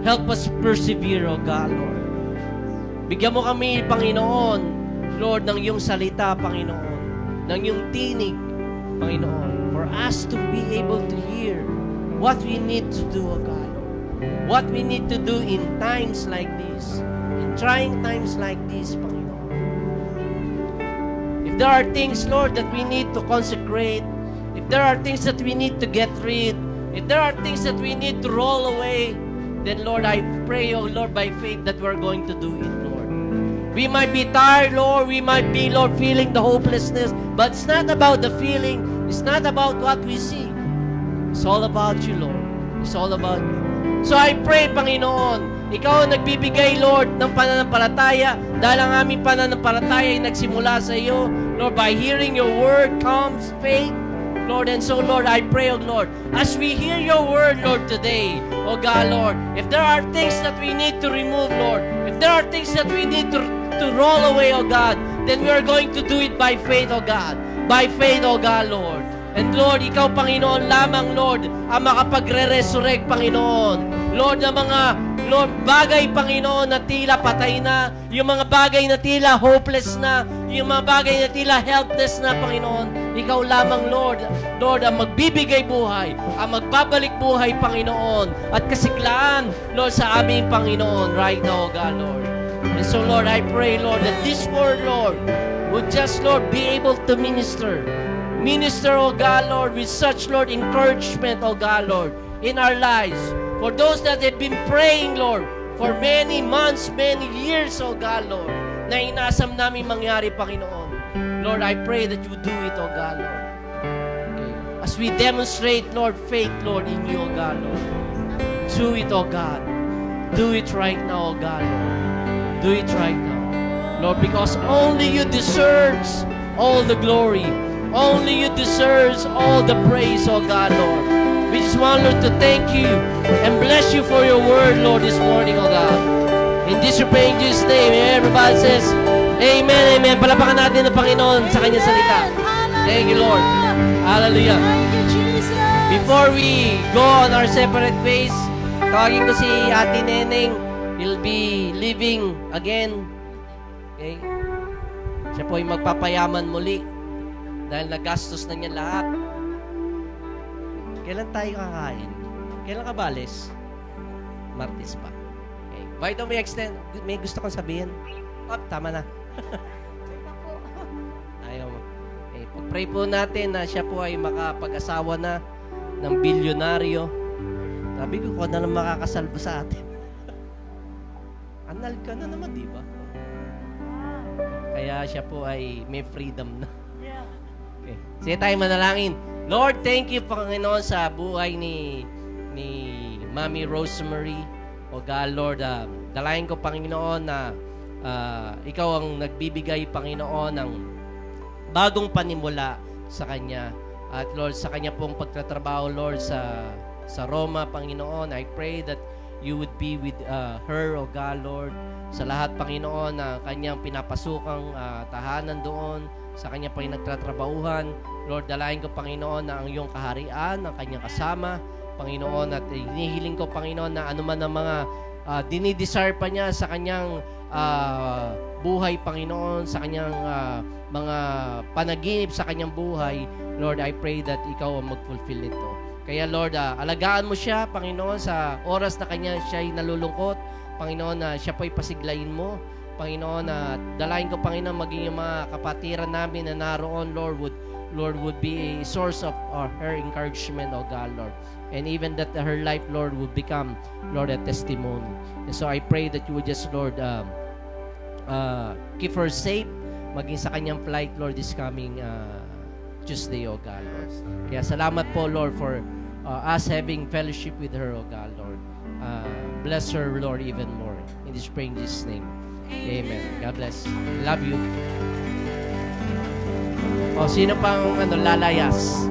Help us persevere, oh God, Lord. Bigyan mo kami, Panginoon, Lord, ng iyong salita, Panginoon, ng iyong tinig, Panginoon, for us to be able to hear what we need to do, oh God, Lord. What we need to do in times like this, in trying times like this, Panginoon. If there are things, Lord, that we need to consecrate, if there are things that we need to get rid, if there are things that we need to roll away, then, Lord, I pray, oh Lord, by faith that we're going to do it, Lord. We might be tired, Lord. We might be, Lord, feeling the hopelessness. But it's not about the feeling. It's not about what we see. It's all about you, Lord. It's all about you. So I pray, Panginoon, Ikaw ang nagbibigay, Lord, ng pananampalataya. Dahil ang aming pananampalataya ay nagsimula sa iyo. Lord, by hearing your word comes faith. Lord, and so, Lord, I pray, oh Lord, as we hear your word, Lord, today, oh God, Lord, if there are things that we need to remove, Lord, if there are things that we need to roll away, oh God, then we are going to do it by faith, oh God. By faith, oh God, Lord. And Lord, Ikaw, Panginoon, lamang, Lord, ang makapagre-resurrect, Panginoon. Lord, na mga, Lord, bagay, Panginoon, na tila patay na, yung mga bagay na tila hopeless na, yung mga bagay na tila helpless na, Panginoon. Ikaw lamang, Lord, Lord, ang magbibigay buhay, ang magbabalik buhay, Panginoon, at kasiglaan, Lord, sa aming Panginoon right now, God, Lord. And so, Lord, I pray, Lord, that this word, Lord, would just, Lord, be able to minister, oh God, Lord, with such, Lord, encouragement, oh God, Lord, in our lives. For those that have been praying, Lord, for many months, many years, oh God, Lord, na inasam namin mangyari, Panginoon. Lord, I pray that you do it, oh God, Lord. Okay. As we demonstrate, Lord, faith, Lord, in you, oh God, Lord. Do it, oh God. Do it right now, oh God, Lord. Do it right now. Lord, because only you deserves all the glory. Only you deserves all the praise, oh God, Lord. We just want, Lord, to thank you and bless you for your word, Lord, this morning, oh God. In this we pray in Jesus' name. Everybody says, Amen, Amen. Palapakan natin ang Panginoon sa kanyang salita. Thank you, Lord. Hallelujah. Thank you, Jesus. Before we go on our separate ways, tawagin ko si Ate Neneng. He'll be leaving again. Okay? Siya po ay magpapayaman muli dahil nagastos na niya lahat. Kailan tayo kakain? Kailan ka balis? Martes pa. Okay. By the way, may gusto kong sabihin. Oh, tama na. Ayaw mo. pray po natin na siya po ay makapag-asawa na ng bilyonaryo. Sabi ko, kung na lang makakasalba sa atin. Anal ka na naman, di ba? Kaya siya po ay may freedom na. Okay. Sige tayo manalangin. Lord, thank you, Panginoon, sa buhay ni Mami Rosemary. O God, Lord, dalayan ko, Panginoon, na ikaw ang nagbibigay, Panginoon, ng bagong panimula sa kanya. At Lord, sa kanya pong pagtatrabaho, Lord, sa Roma, Panginoon, I pray that you would be with her, O God, Lord, sa lahat, Panginoon, na kanyang pinapasukang tahanan doon, sa kanya pang nagtatrabahuhan. Lord, dalayan ko, Panginoon, na ang iyong kaharian, ang kanyang kasama, Panginoon, at hinihiling ko, Panginoon, na anuman ang mga dinidesire pa niya sa kanyang buhay, Panginoon, sa kanyang mga panaginip sa kanyang buhay, Lord, I pray that ikaw ang mag-fulfill nito. Kaya, Lord, alagaan mo siya, Panginoon, sa oras na siya ay nalulungkot, Panginoon, na siya po'y pasiglayin mo, Panginoon, na dalayan ko, Panginoon, maging yung mga kapatiran namin na naroon, Lord, would be a source of her encouragement, O God, Lord. And even that her life, Lord, would become, Lord, a testimony. And so I pray that you would just, Lord, keep her safe, maging sa kanyang flight, Lord, this coming Tuesday, O God, Lord. Kaya salamat po, Lord, for us having fellowship with her, O God, Lord. Bless her, Lord, even more. In this praying in Jesus' name. Amen. God bless. Love you. O, sino pang lalayas?